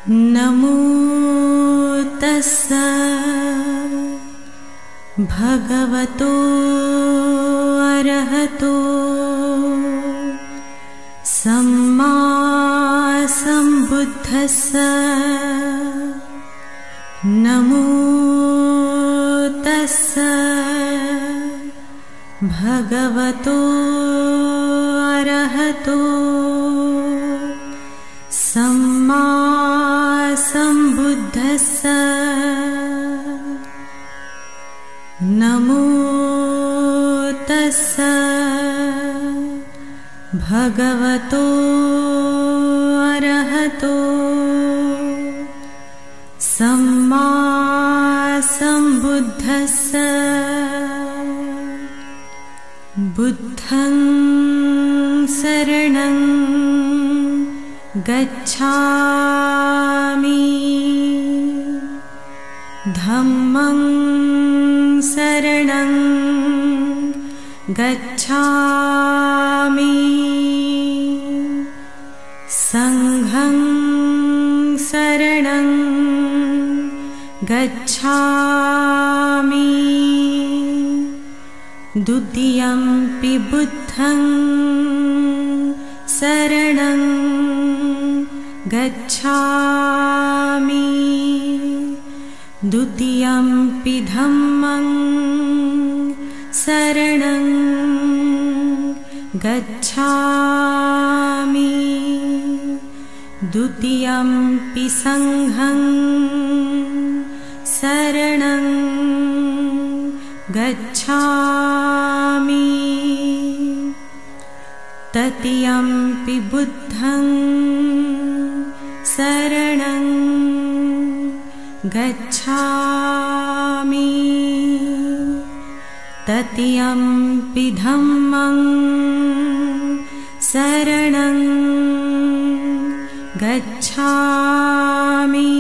नमो तस्स भगवतो अरहतो सम्मा सम्बुद्धस्स। नमो तस्स भगवतो अरहतो सम्मा सम्बुद्धस्स। नमो तस्स भगवतो अरहतो सम्मा सम्बुद्धस्स। बुद्धं शरणं गच्छामि, धम्मं शरणं गच्छामि, संघं शरणं गच्छामि, द्वितीयंपि बुद्धं शरणं गच्छामि, द्वितीयंपि धम्मं शरणं गच्छामि, द्वितीयंपि संघं शरणं गच्छामि, तृतीयंपि बुद्धं शरणं गच्छामि, तृतीयंपि धम्मं शरणं गच्छामि,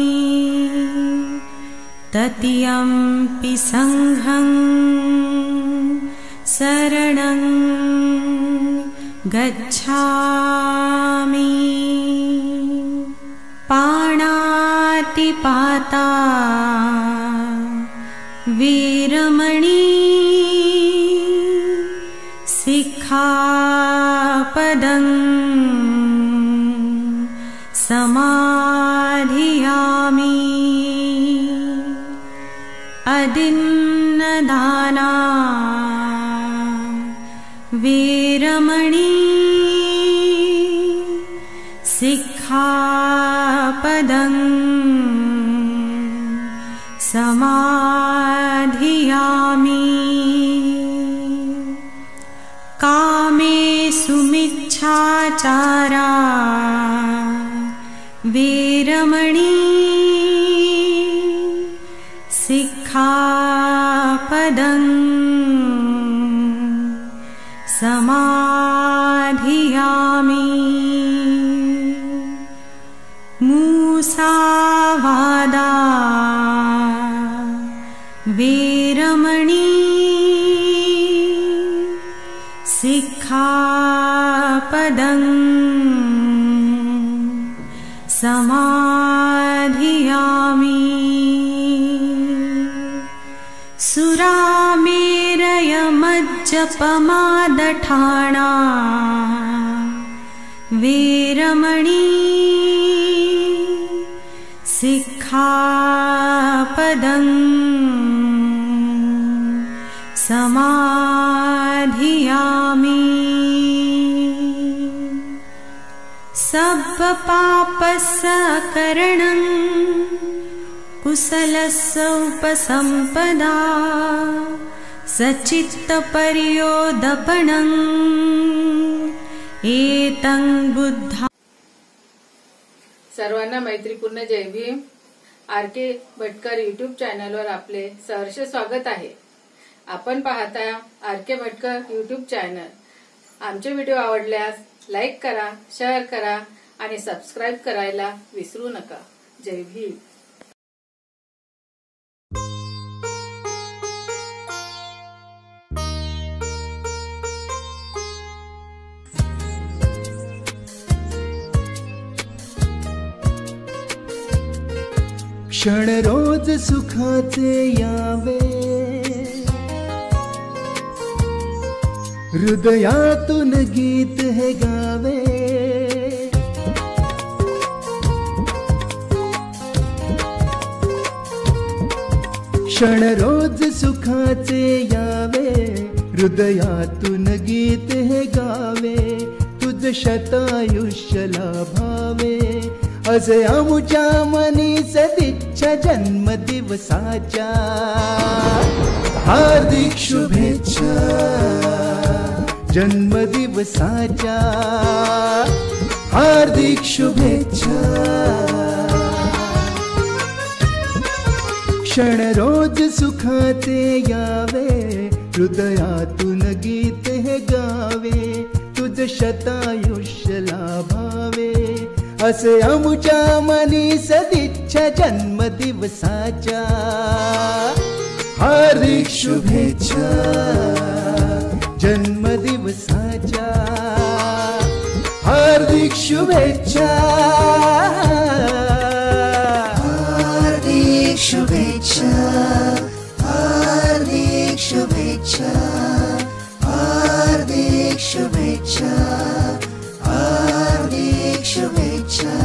तृतीयंपि संघं शरणं गच्छामि। पाणातिपाता वीरमणि सिक्खापदं समाधियामि, अदिन्नदाना वीरमणि सिक्खापदं समाधियामि। कामेषु मिच्छाचारा वीरमणि सिक्खापदं समाधियामि। मुसावादा वीरमणि सिक्खापदं समाधियामि। सुरामेरयमज्जपमादठाणा वीरमणि सिक्खापदं समाधियामि। सब्बपापसकरणं कुशलस्य उपसंपदा, सचित्तपर्योदपणं एतं बुद्धा। सर्वांना मैत्रीपूर्ण जय भीम। आर.के. भटकर यूट्यूब चॅनलवर आपले सहर्ष स्वागत आहे। आपण पाहता आर.के. Bhatkar YouTube channel. आमचे व्हिडिओ आवडल्यास लाईक करा, शेअर करा आणि सबस्क्राईब करायला विसरू नका। जय भीम। क्षण रोज सुखाचे यावे, हृदयातून गीत हे गावे. क्षण रोज सुखाचे यावे, हृदयातून गीत हे गावे. तुझ शतायुष्य लाभावे, असे आमुच्या मनी सदिच्छा जन्मदिवसाच्या. हार्दिक शुभेच्छा जन्मदिवसाच्या, हार्दिक शुभेच्छा. क्षण रोज सुखाचे यावे, हृदयातून गीत हे गावे. तुझ शतायुष्य लाभावे, असे आमुच्या मनी सदिच्छा जन्मदिवसाच्या. हार्दिक शुभेच्छा जन्मदिवसाच्या, हार्दिक शुभेच्छा. हार्दिक शुभेच्छा, हार्दिक शुभेच्छा, हार्दिक शुभेच्छा, हार्दिक शुभेच्छा.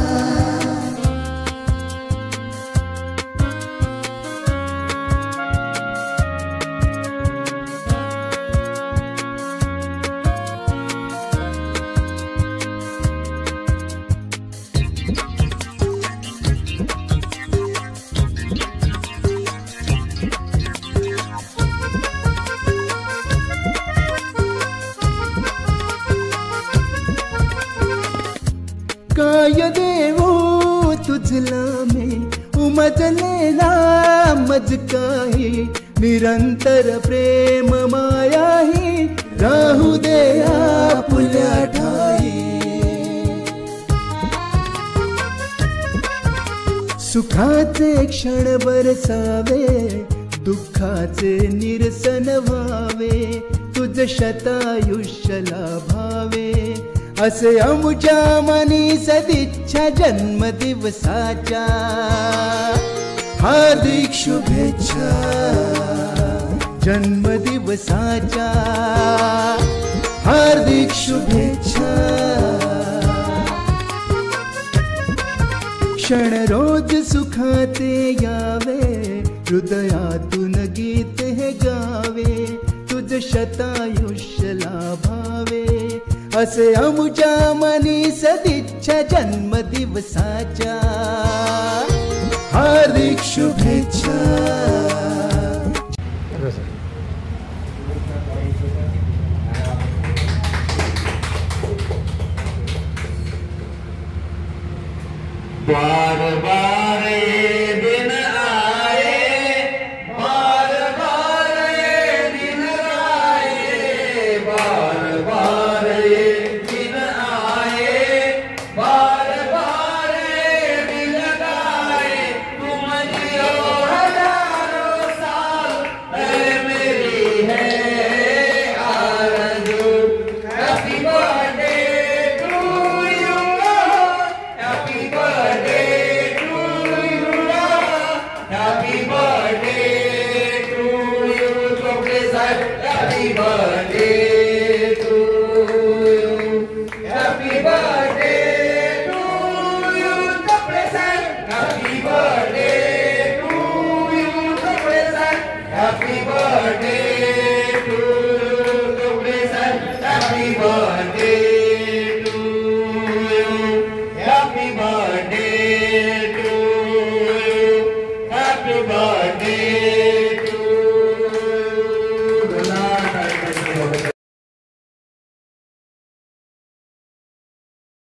काय देवो तुझला मी उमजलेला मज काही. निरंतर प्रेम मायाही राहू दे आपुल्या ठाई. सुखाचे क्षण बरसावे, दुःखाचे निरसन व्हावे. तुझ शतायुष्य लाभावे, असे आमुच्या मनी सदिच्छा जन्मदिवसाच्या. हार्दिक शुभेच्छा जन्मदिवसाच्या, हार्दिक शुभेच्छा. क्षण रोज सुखाचे यावे, हृदयातून गीत हे गावे. तुझ शतायुष्य लाभावे, असे आमुच्या मनी सदिच्छा जन्मदिवसाच्या. हार्दिक शुभेच्छा. बार बार ये दिन आए, बार बार ये दिन आए, बार बार ये दिन आए, बार बार ये दिन आए. तुम जियो हजारों साल, है मेरी है आरज़ू. Happy birthday to you, happy birthday to you, happy birthday to you. Chopde साहब happy birthday to you, happy birthday to you. Chopde साहब happy birthday to you, Chopde साहब happy birthday to you. Chopde साहब happy birthday to you, happy birthday to you, happy birthday to you.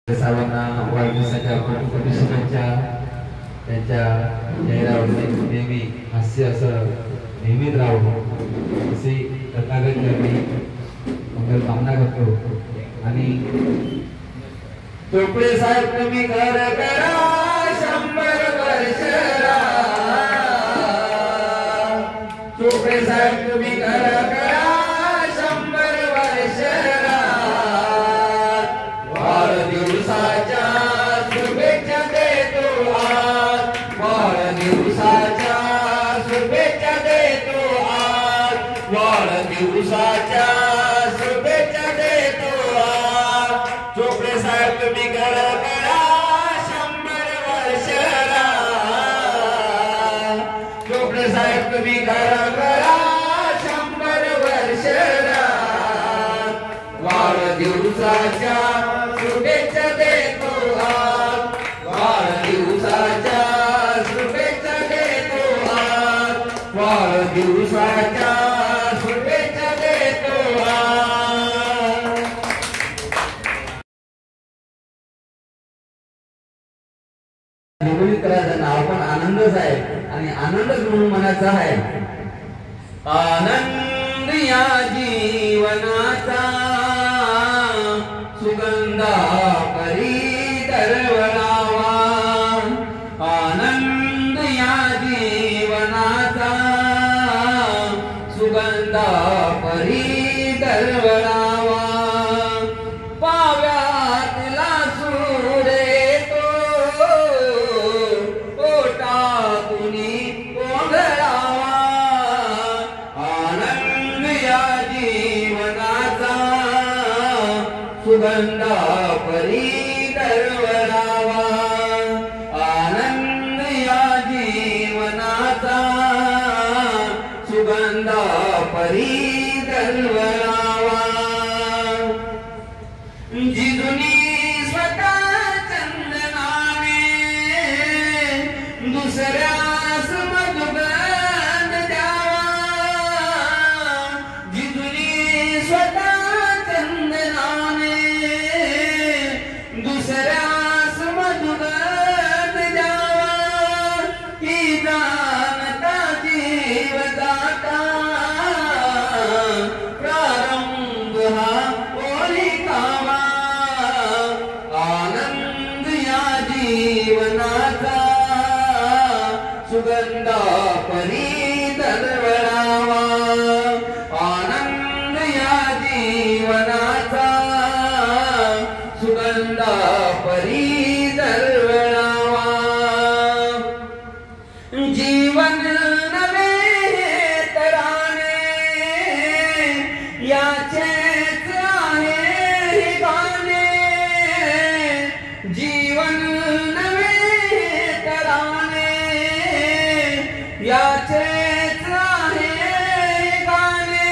सर्वांना वाढदिवसाच्या कोटी शुभेच्छा. त्यांच्या चेहऱ्यावर नेहमी हास्य असं नेहमीच राहावं अशी रत्नागिरी करणे मंगल कामना करतो. आणि चोपडे साहेब तुम्ही घर करा 100 वर्ष राहा. चोपडे साहेब तुम्ही घर करा 100 वर्ष राहा. वाढदिवसाच्या शुभेच्छा देतो आज, वाढदिवसा साहेब तुम्ही करा 100 वर्ष चोपडे साहेब तुम्ही करा 100 वर्ष वाढदिवसाच्या शुभेच्छा देतो वाढदिवसाच्या शुभेच्छा देतो वाढदिवसाच्या शुभेच्छा देतो निगडीत करायचं नाव पण आनंदच आहे आणि आनंदच म्हणून म्हणायचा आहे आनंद या जीवनाचा सुगंधा परी दरवळावा आनंद या जीवनाचा सुगंधा परी दरवळावा पाव्यातला सूर्य तो ओटातुनी ओघळावा आनंद या जीवनाचा सुगंधा परी दरवळावा आनंद या जीवनाचा सुगंधा परी दरवळावा जिजुनी स्वतः चंदनाने दुसऱ्यास मधुगंध द्यावा जिजुनी स्वतः चंदनाने दुसऱ्यास मधुगंध द्यावा ही जानता जीव दाता प्रारंभ हा ओलिकावा आनंद या जीवनाचा सुगंधा परी दरवळावा आनंद या जीवनाचा सुगंधा परी दरवळावा जीवन नवे तराने याचेच आहे गाणे जीवन नवे तराने याचेच आहे गाणे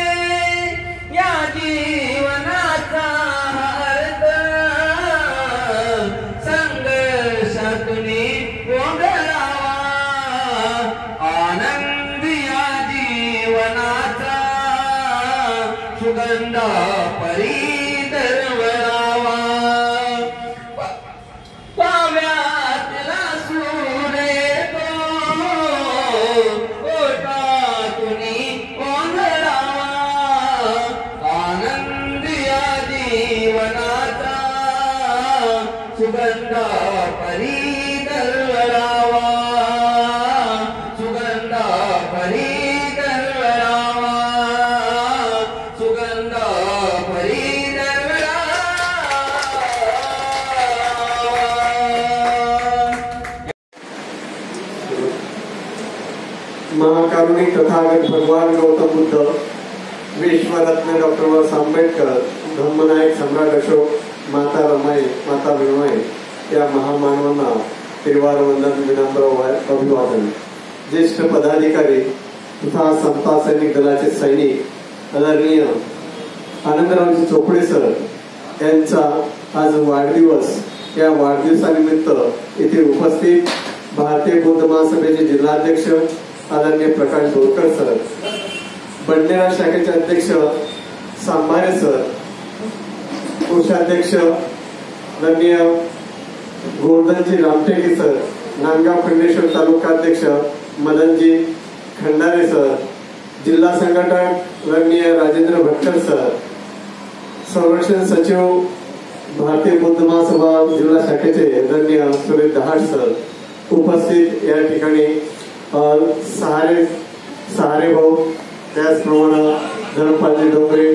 या जीवनाचा अर्थ संघर्षातून ओघळावा आनंद या जीवनाचा सुगंधा परी दरवळावा पाव्यातला सूर्य तो ओटातून ओघळावा आनंद या जीवनाचा सुगंधा परी दरवळावा सुगंधा परी दरवळावा सुगंधा परी दरवळावा महाकारुणिक तथागत भगवान गौतम बुद्ध विश्वरत्न डॉक्टर बाबासाहेब आंबेडकर धम्मनायक सम्राट अशोक माता रमाई माता विमाई या महामानवांना त्रिवार वंदन विनम्र अभिवादन ज्येष्ठ पदाधिकारी तथा समता सैनिक दलाचे सैनिक आदरणीय आनंदरावजी चोपडे सर यांचा आज वाढदिवस या वाढदिवसानिमित्त येथे उपस्थित भारतीय बौद्ध महासभेचे जिल्हाध्यक्ष आदरणीय प्रकाश बोरकर सर बंडेरा शाखेचे अध्यक्ष सांभारे सर कोषाध्यक्ष आदरणीय गोवर्धनजी रामटेके सर नांदगाव खंडेश्वर तालुकाध्यक्ष मदनजी खंडारे सर जिल्हा संघटक आदरणीय राजेंद्र भटकर सर संरक्षण सचिव भारतीय बौद्ध महासभा जिल्हा शाखेचे आदरणीय सुरेश दहाड सर उपस्थित या ठिकाणी सहारे भाऊ त्याचप्रमाणे धनपालजी डोंगरे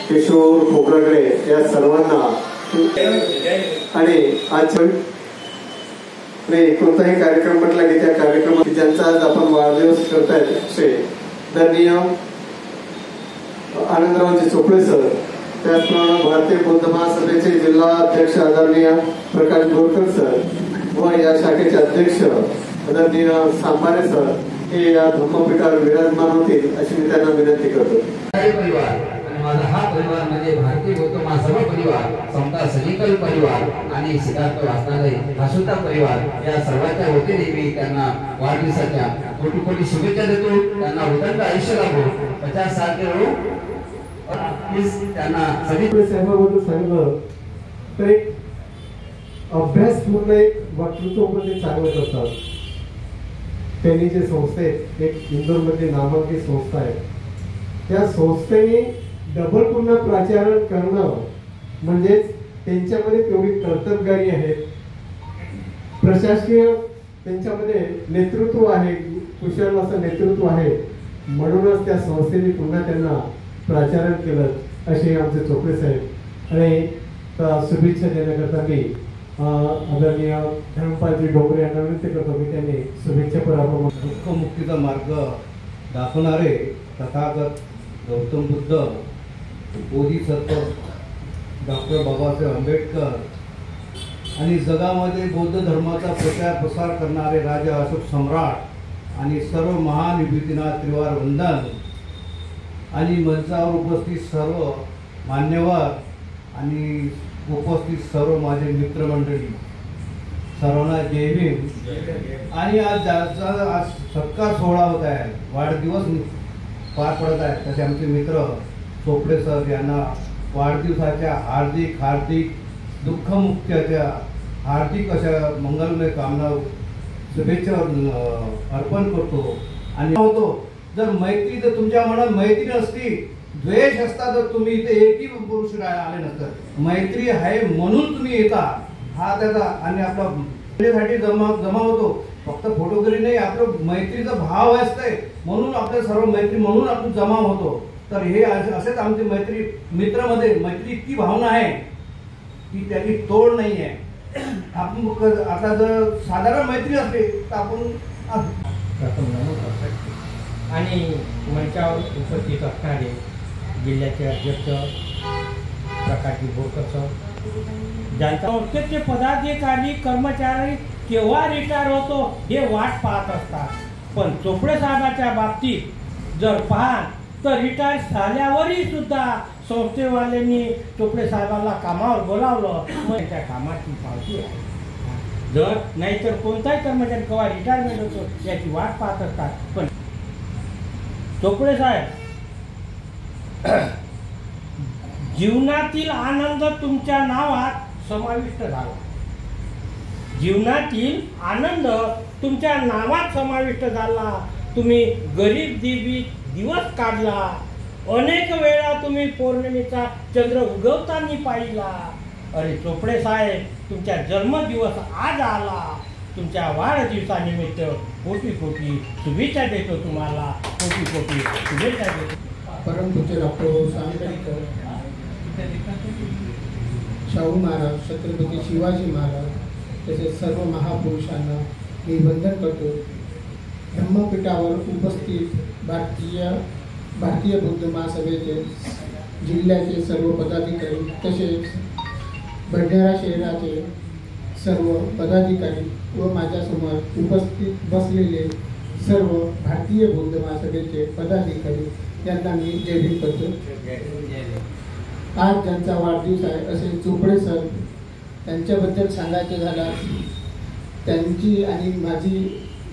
किशोर खोबरागडे या सर्वांना आणि आज कोणताही कार्यक्रम म्हटला की त्या कार्यक्रमात ज्यांचा आज आपण वाढदिवस करतायत असे आनंदरावजी चोपडे सर त्याचप्रमाणे भारतीय बौद्ध महासभेचे जिल्हा अध्यक्ष आदरणीय प्रकाश बोरकर सर व या शाखेचे अध्यक्ष आदरणीय सांबारे सर हे या धम्मपीठावर विराजमान होतील अशी मी त्यांना विनंती करतो. परिवार आणि माझा हा परिवार म्हणजे भारतीय बौद्ध महासभा परिवार, समता सैनिकल परिवार आणि सिद्धार्थ वाचनालय हा सुद्धा परिवार या सर्वांच्या वतीने मी त्यांना वाढदिवसाच्या कोटी कोटी शुभेच्छा देतो. त्यांना उदंड आयुष्य लाभो, 50 साल के हो त्यांना सगळी साहेबांबद्दल सांगितलं तर एक अभ्यासपूर्ण एक वक्तृत्व पण ते चांगलं करतात. त्यांनी जे संस्थेत एक इंदोरमध्ये नामांकित संस्था आहे त्या संस्थेने डबल पुन्हा प्राचारण करणं म्हणजेच त्यांच्यामध्ये तेवढी कर्तबगारी आहे, प्रशासकीय त्यांच्यामध्ये नेतृत्व आहे, कुशल असं नेतृत्व आहे. म्हणूनच त्या संस्थेने पुन्हा त्यांना प्राचारण केलं असे आमचे चोपडे साहेब. आणि शुभेच्छा देण्याकरता मी आदरणीय धर्मपालजी डोंगरे यांना विनंती करतो की त्यांनी शुभेच्छा करावं. दुःखमुक्तीचा मार्ग दाखवणारे तथागत गौतम बुद्ध, बोधिसत्व डॉक्टर बाबासाहेब आंबेडकर आणि जगामध्ये बौद्ध धर्माचा प्रचार प्रसार करणारे राजा अशोक सम्राट आणि सर्व महान विभूतींना त्रिवार वंदन. आणि मंचावर उपस्थित सर्व मान्यवर आणि उपस्थित सर्व माझे मित्रमंडळी सर्वांना जय भीम. आणि आज सत्कार सोहळा होत आहे, वाढदिवस पार पडत आहे. तसे आमचे मित्र चोपडे सर यांना वाढदिवसाच्या हार्दिक हार्दिक दुःखमुक्त्याच्या हार्दिक अशा मंगलमय कामना शुभेच्छा अर्पण करतो. आणि होतो जर मैत्री, जर तुमच्या मनात मैत्री नसती, द्वेष असता तर तुम्ही इथे एकही पुरुष आले नसतात. मैत्री आहे म्हणून तुम्ही येता, हा त्याचा आणि आपला जमा होतो. फक्त फोटोग्राफी नाही, आपलं मैत्रीचा भाव असतंय म्हणून आपल्या सर्व मैत्री म्हणून आपण जमा होतो. तर हे असेच आमची मैत्री मित्रामध्ये मैत्री इतकी भावना आहे की त्याची तोड नाही आहे. आपण आता जर साधारण मैत्री असते तर आपण आणि मंचावर उपस्थित असणारे जिल्ह्याचे अध्यक्ष प्रकाशजी बोरकर सर, ज्यांचा संस्थेचे पदाधिकारी कर्मचारी केव्हा रिटायर होतो हे वाट पाहत असतात. पण चोपडे साहेबाच्या बाबतीत जर पाहाल तर रिटायर झाल्यावरही सुद्धा संस्थेवाल्यांनी चोपडे साहेबांना कामावर बोलावलं, मग त्या कामाची पावती आहे. जर नाहीतर कोणताही कर्मचारी केव्हा रिटायरमेंट होतो याची वाट पाहत असतात. पण चोपडे साहेब, जीवनातील आनंद तुमच्या नावात समाविष्ट झाला. जीवनातील आनंद तुमच्या नावात समाविष्ट झाला. तुम्ही गरीब दिवस काढला. अनेक वेळा तुम्ही पौर्णिमेचा चंद्र उगवताना पाहिला. अरे चोपडे साहेब, तुमचा जन्मदिवस आज आला. तुमच्या वाढदिवसानिमित्त कोटी कोटी शुभेच्छा देतो. तुम्हाला कोटी कोटी शुभेच्छा देतो. परमपूज्य डॉक्टर सावंतकर, शाहू महाराज, छत्रपती शिवाजी महाराज तसेच सर्व महापुरुषांना मी वंदन करतो. धम्मपीठावर उपस्थित भारतीय बौद्ध महासभेचे जिल्ह्याचे सर्व पदाधिकारी तसेच भंडारा शहराचे सर्व पदाधिकारी व माझ्यासमोर उपस्थित बसलेले सर्व भारतीय बौद्ध महासभेचे पदाधिकारी यांना मी जय भीम करतो. आज ज्यांचा वाढदिवस आहे असे चोपडे सर, त्यांच्याबद्दल सांगायचे झाल्यास त्यांची आणि माझी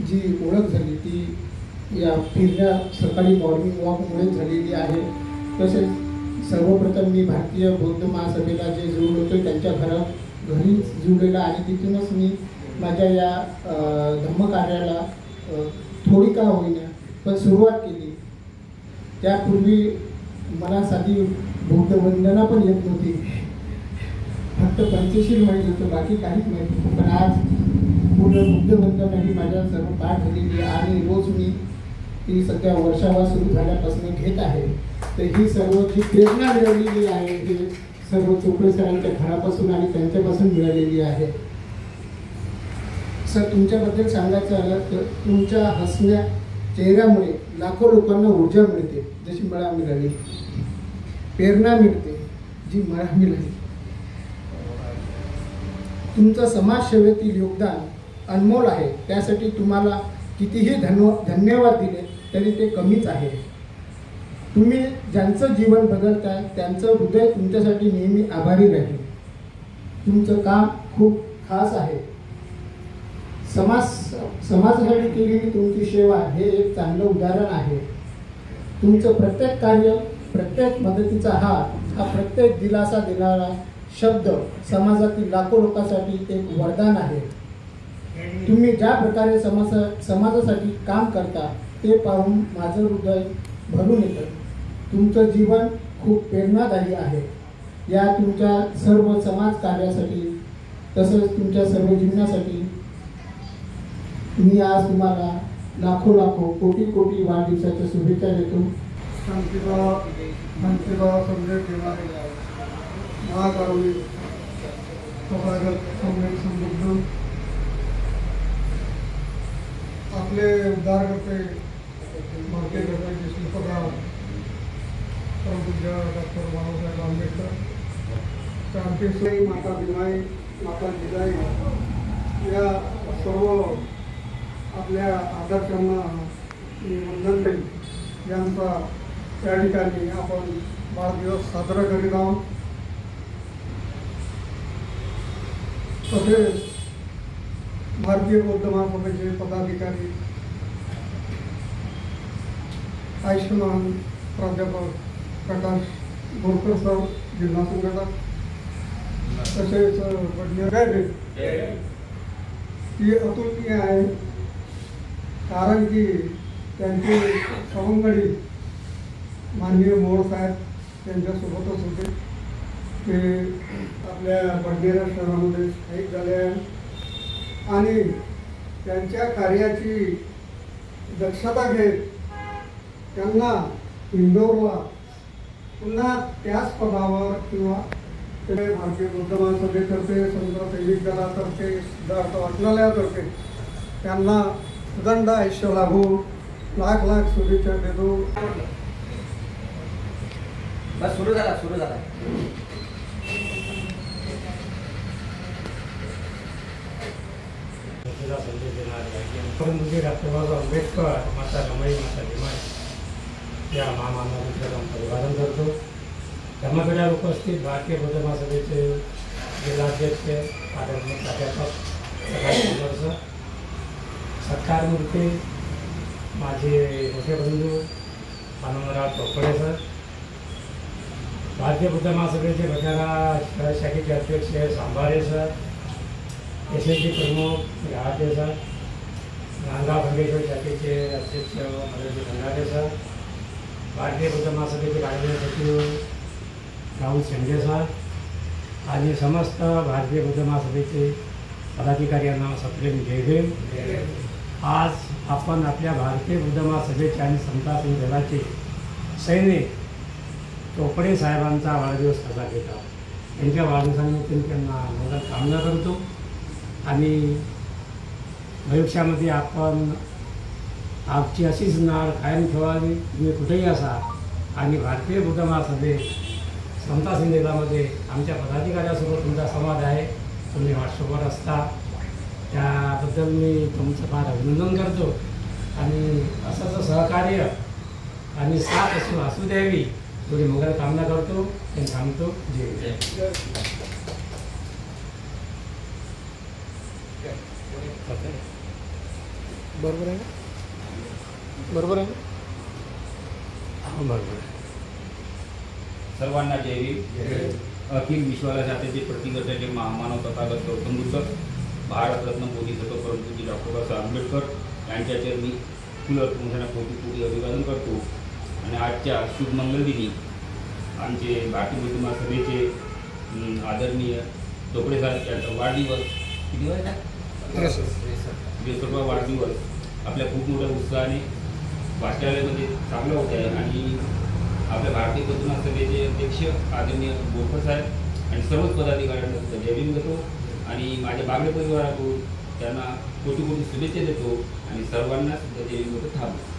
जी ओळख झाली ती या फिरण्या सकाळी मॉर्निंग वॉकमुळे झालेली आहे. तसेच सर्वप्रथम मी भारतीय बौद्ध महासभेला जे जोड होतो त्यांच्या घरीच जुळलेला आणि तिथूनच मी माझ्या या धम्मकार्याला थोडी का होईना पण सुरुवात केली. त्यापूर्वी मला साधी बौद्ध वंदना पण येत नव्हती, फक्त पंचशील माहीत होतं, बाकी काहीच माहीत नव्हतं. पण आज पूर्ण बुद्ध वंदना ही माझ्या सर्व पाठ झालेली आणि रोज मी ती सध्या वर्षावा सुरू झाल्यापासून घेत आहे. तर ही सर्व जी प्रेरणा मिळालेली आहे ही सर्व चोपडे सरांच्या घरापासून आणि त्यांच्यापासून मिळालेली आहे. सर, तुमच्याबद्दल सांगायचं झालं तर तुमच्या हसण्या चेहऱ्यामुळे लाखो लोकांना ऊर्जा मिळते, जशी मला मिळाली, प्रेरणा मिळते, जी मिळाली. तुमचं समाजसेवेतील योगदान अनमोल आहे. त्यासाठी तुम्हाला कितीही धन्यवाद दिले तरी ते कमीच आहे. तुम्ही ज्यांचं जीवन बदलताय त्यांचं हृदय तुमच्यासाठी नेहमी आभारी राहील. तुमचं काम खूप खास आहे. समाजासाठी केलेली तुमची सेवा हे एक चांगलं उदाहरण आहे. तुमचं प्रत्येक कार्य, प्रत्येक मदतीचा हात, हा प्रत्येक दिलासा देणारा शब्द समाजातील लाखो लोकांसाठी एक वरदान आहे. तुम्ही ज्या प्रकारे समाजासाठी काम करता ते पाहून माझं हृदय भरून येतं. तुमचं जीवन खूप प्रेरणादायी आहे. या तुमच्या सर्व समाज कार्यासाठी तसंच तुमच्या सर्व जीवनासाठी मी आज तुम्हाला लाखो लाखो कोटी कोटी वाढदिवसाच्या शुभेच्छा देतो. शांतीला संदेश देणारे महाकारुणी तथागत सम्यक समृद्ध आपले उद्धार करते भारतीय घटनेचे शिल्पकार परमपूज्य डॉक्टर बाबासाहेब आंबेडकर, क्रांतीसूरी माता भीमाई, माता जिजाई या सर्व आपल्या आदर्शांना मी वंदन करेन. यांचा त्या ठिकाणी आपण वाढदिवस साजरा करीत आहोत. तसेच भारतीय बौद्ध महासभेचे पदाधिकारी, आयुष्यमान प्राध्यापक प्रकाश बोरकर सर, जिल्हा संघटक, तसेच ही अतुलनीय आहे. कारण की त्यांचे सवंगडी माननीय मोहोळ साहेब त्यांच्यासोबतच होते. ते आपल्या बडनेरा शहरामध्ये स्थायिक झाले आहे आणि त्यांच्या कार्याची दक्षता घेत त्यांना इंदोरला पुन्हा त्याच पदावर किंवा भारतीय बौद्ध महासभेतर्फे, संत सैनिक दलातर्फे, सिद्धार्थ वाचनालयातर्फे त्यांना उदंड आयुष्य लाभो, लाख लाख शुभेच्छा देतो. बस सुरू झाला. संदेश देणारे डॉक्टर बाबासाहेब आंबेडकर, माता रमाई, माता भीमाई या महामानवांचं अभिवादन करतो. धर्मपीठावर उपस्थित भारतीय बौद्ध महासभेचे जिल्हाध्यक्ष, आदरणीय प्राध्यापक सर, सत्कारमूर्ती माझे मोठे बंधू आनंदराव चोपडे सर, भारतीय बुद्ध महासभेचे भंडारा शहर शाखेचे अध्यक्ष सांभारे सर, SSG प्रमुख राहते सर, नांदगाव खंडेश्वर शाखेचे अध्यक्ष मनोज खंडारे सर, भारतीय बुद्ध महासभेचे कार्यकारी सचिव राहुल शेंडे सर आणि समस्त भारतीय बुद्ध महासभेचे पदाधिकारी यांना सप्रेम जयदेव. आज आपण आपल्या भारतीय बुद्ध महासभेचे आणि समता सिंह दलाचे सैनिक चोपडे साहेबांचा वाढदिवस साजरा घेत आहोत. त्यांच्या वाढदिवसानिमित्त त्यांना मंगल कामना करतो आणि भविष्यामध्ये आपण आपची अशीच नाळ कायम ठेवावी. तुम्ही कुठेही असा आणि भारतीय बुद्ध महासभेत समता सिंह दलामध्ये आमच्या पदाधिकाऱ्यासोबत तुमचा संवाद आहे. तुम्ही व्हॉट्सअपवर असता, त्याबद्दल मी तुमचं फार अभिनंदन करतो आणि असंच सहकार्य आणि साथ असू द्यावी थोडी मंगल कामना करतो आणि सांगतो. जय. बरोबर आहे, बरोबर आहे, बरोबर आहे. सर्वांना जय भीम. अखिल विश्वाला जातीचे प्रतिगताचे महामानव तथागत गौतम बुद्ध, भारतरत्न बोधिसत्व परमपूज्य डॉक्टर बाबासाहेब आंबेडकर यांच्या चरणी फुल अर्पण कोटी कोटी अभिवादन करतो. आणि आजच्या शुभ मंगल दिनी आमचे भारतीय बुद्ध महासभेचे आदरणीय चोपडे साहेब यांचा वाढदिवस किती वाजता 33वा वाढदिवस आपल्या खूप मोठ्या उत्साहाने वाचनालयामध्ये चांगलं होत आहे. आणि आपल्या भारतीय बुद्ध महासभेचे अध्यक्ष आदरणीय बोरकर साहेब आणि सर्वच पदाधिकाऱ्यांना सुद्धा जय भीम देतो आणि माझ्या बागडे परिवाराकडून त्यांना कोटी कोटी शुभेच्छा देतो आणि सर्वांना सुद्धा जय भीम देतो. थांबतो.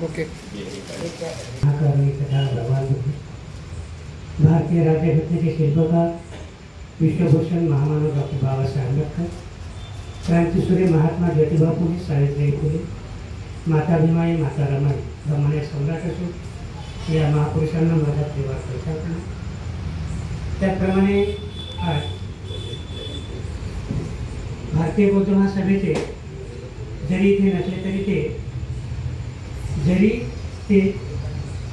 ओके. भारतीय राज्यघटनेचे शिल्पकार विश्वभूषण महामानव डॉक्टर बाबासाहेब आंबेडकर, क्रांतीसूर्य महात्मा ज्योतिबा फुले, सावित्रीबाई फुले, माता भीमाई, माता रमाई, ब्रह्मण्य सम्राट असो या महापुरुषांना माझा त्रिवार प्रचार. त्याप्रमाणे आज भारतीय बौद्ध महासभेचे जरी इथे नसले तरी ते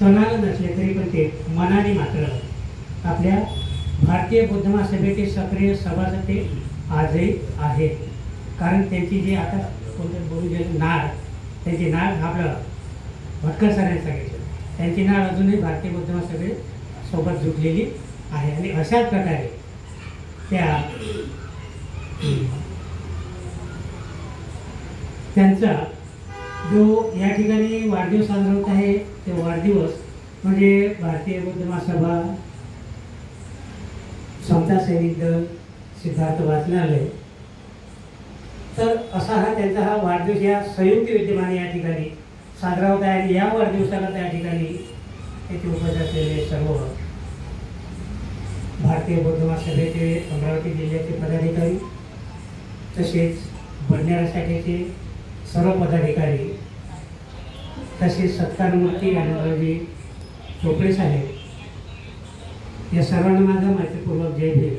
तणाला नसले तरी पण ते मनाने मात्र आपल्या भारतीय बौद्ध महासभेचे सक्रिय सभासद ते आजही आहेत. कारण त्यांची जी आता कोणतं बोलू जे नाळ, त्यांची नाळ आपलं भटकर सरांनी सांगितलं, त्यांची नाळ अजूनही भारतीय बौद्ध महासभेसोबत जुटलेली आहे. आणि अशाच प्रकारे त्यांचा जो या ठिकाणी वाढदिवस साजरा होत आहे ते वाढदिवस म्हणजे भारतीय बौद्ध महासभा, समता सैनिक दल, सिद्धार्थ वाचनालय, तर असा हा त्यांचा हा वाढदिवस या संयुक्त विद्यमाने या ठिकाणी साजरा होत आहे. आणि या वाढदिवसाला त्या ठिकाणी येथे उपस्थित असलेले सर्व भारतीय बौद्ध महासभेचे अमरावती जिल्ह्याचे पदाधिकारी तसेच बडनेरा शाखेचे सर्व पदाधिकारी तसेच सत्कारमूर्ती आनंदरावजी चोपडे साहेब, या सर्वांना माझा मैत्रीपूर्वक जय भीम.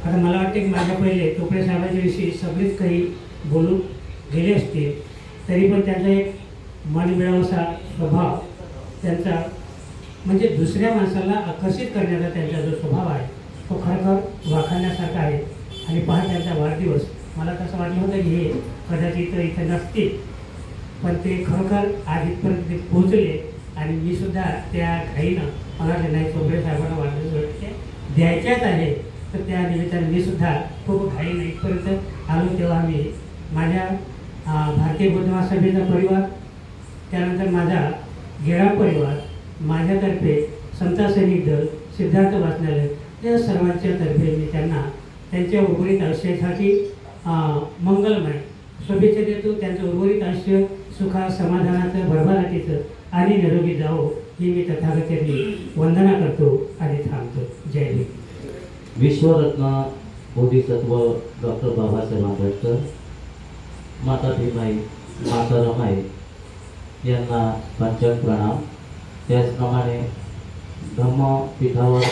आता मला वाटते की माझ्या पहिले चोपडे साहेबांच्या विषयी सगळेच काही बोलून गेले असते, तरी पण त्यांचा एक मनमिळावसा स्वभाव, त्यांचा म्हणजे दुसऱ्या माणसाला आकर्षित करण्याचा त्यांचा जो स्वभाव आहे तो खरोखर वाखाणण्यासारखा आहे. आणि पहा त्यांचा वाढदिवस, मला तसं वाटलं होतं की हे कदाचित इथं नसतील, पण ते खरोखर आज इथपर्यंत ते पोहोचले. आणि मी सुद्धा त्या घाईनं मला नाही चोपडे साहेबांना वाढदिवस द्यायच्याच आहे, तर त्या निमित्ताने मी सुद्धा खूप घाईनं इथपर्यंत आलो. तेव्हा मी माझ्या भारतीय बौद्ध महासभेचा परिवार, त्यानंतर माझा गेडा परिवार, माझ्यातर्फे समता सैनिक दल, सिद्धार्थ वाचनालय या सर्वांच्या तर्फे मी त्यांना त्यांच्या उर्वरित आयुष्यासाठी मंगलमय शुभेच्छा देतो. त्यांचं उर्वरित आयुष्य सुखा समाधानाचं, भरभराटीचं आणि निरोगी जावो ही मी तथागतांनी वंदना करतो आणि थांबतो. जय हिंद. विश्वरत्न बोधिसत्व डॉक्टर बाबासाहेब आंबेडकर, माता भीमाई, माता रमाई यांना पंचांग प्रणाम. त्याचप्रमाणे धम्मपीठावर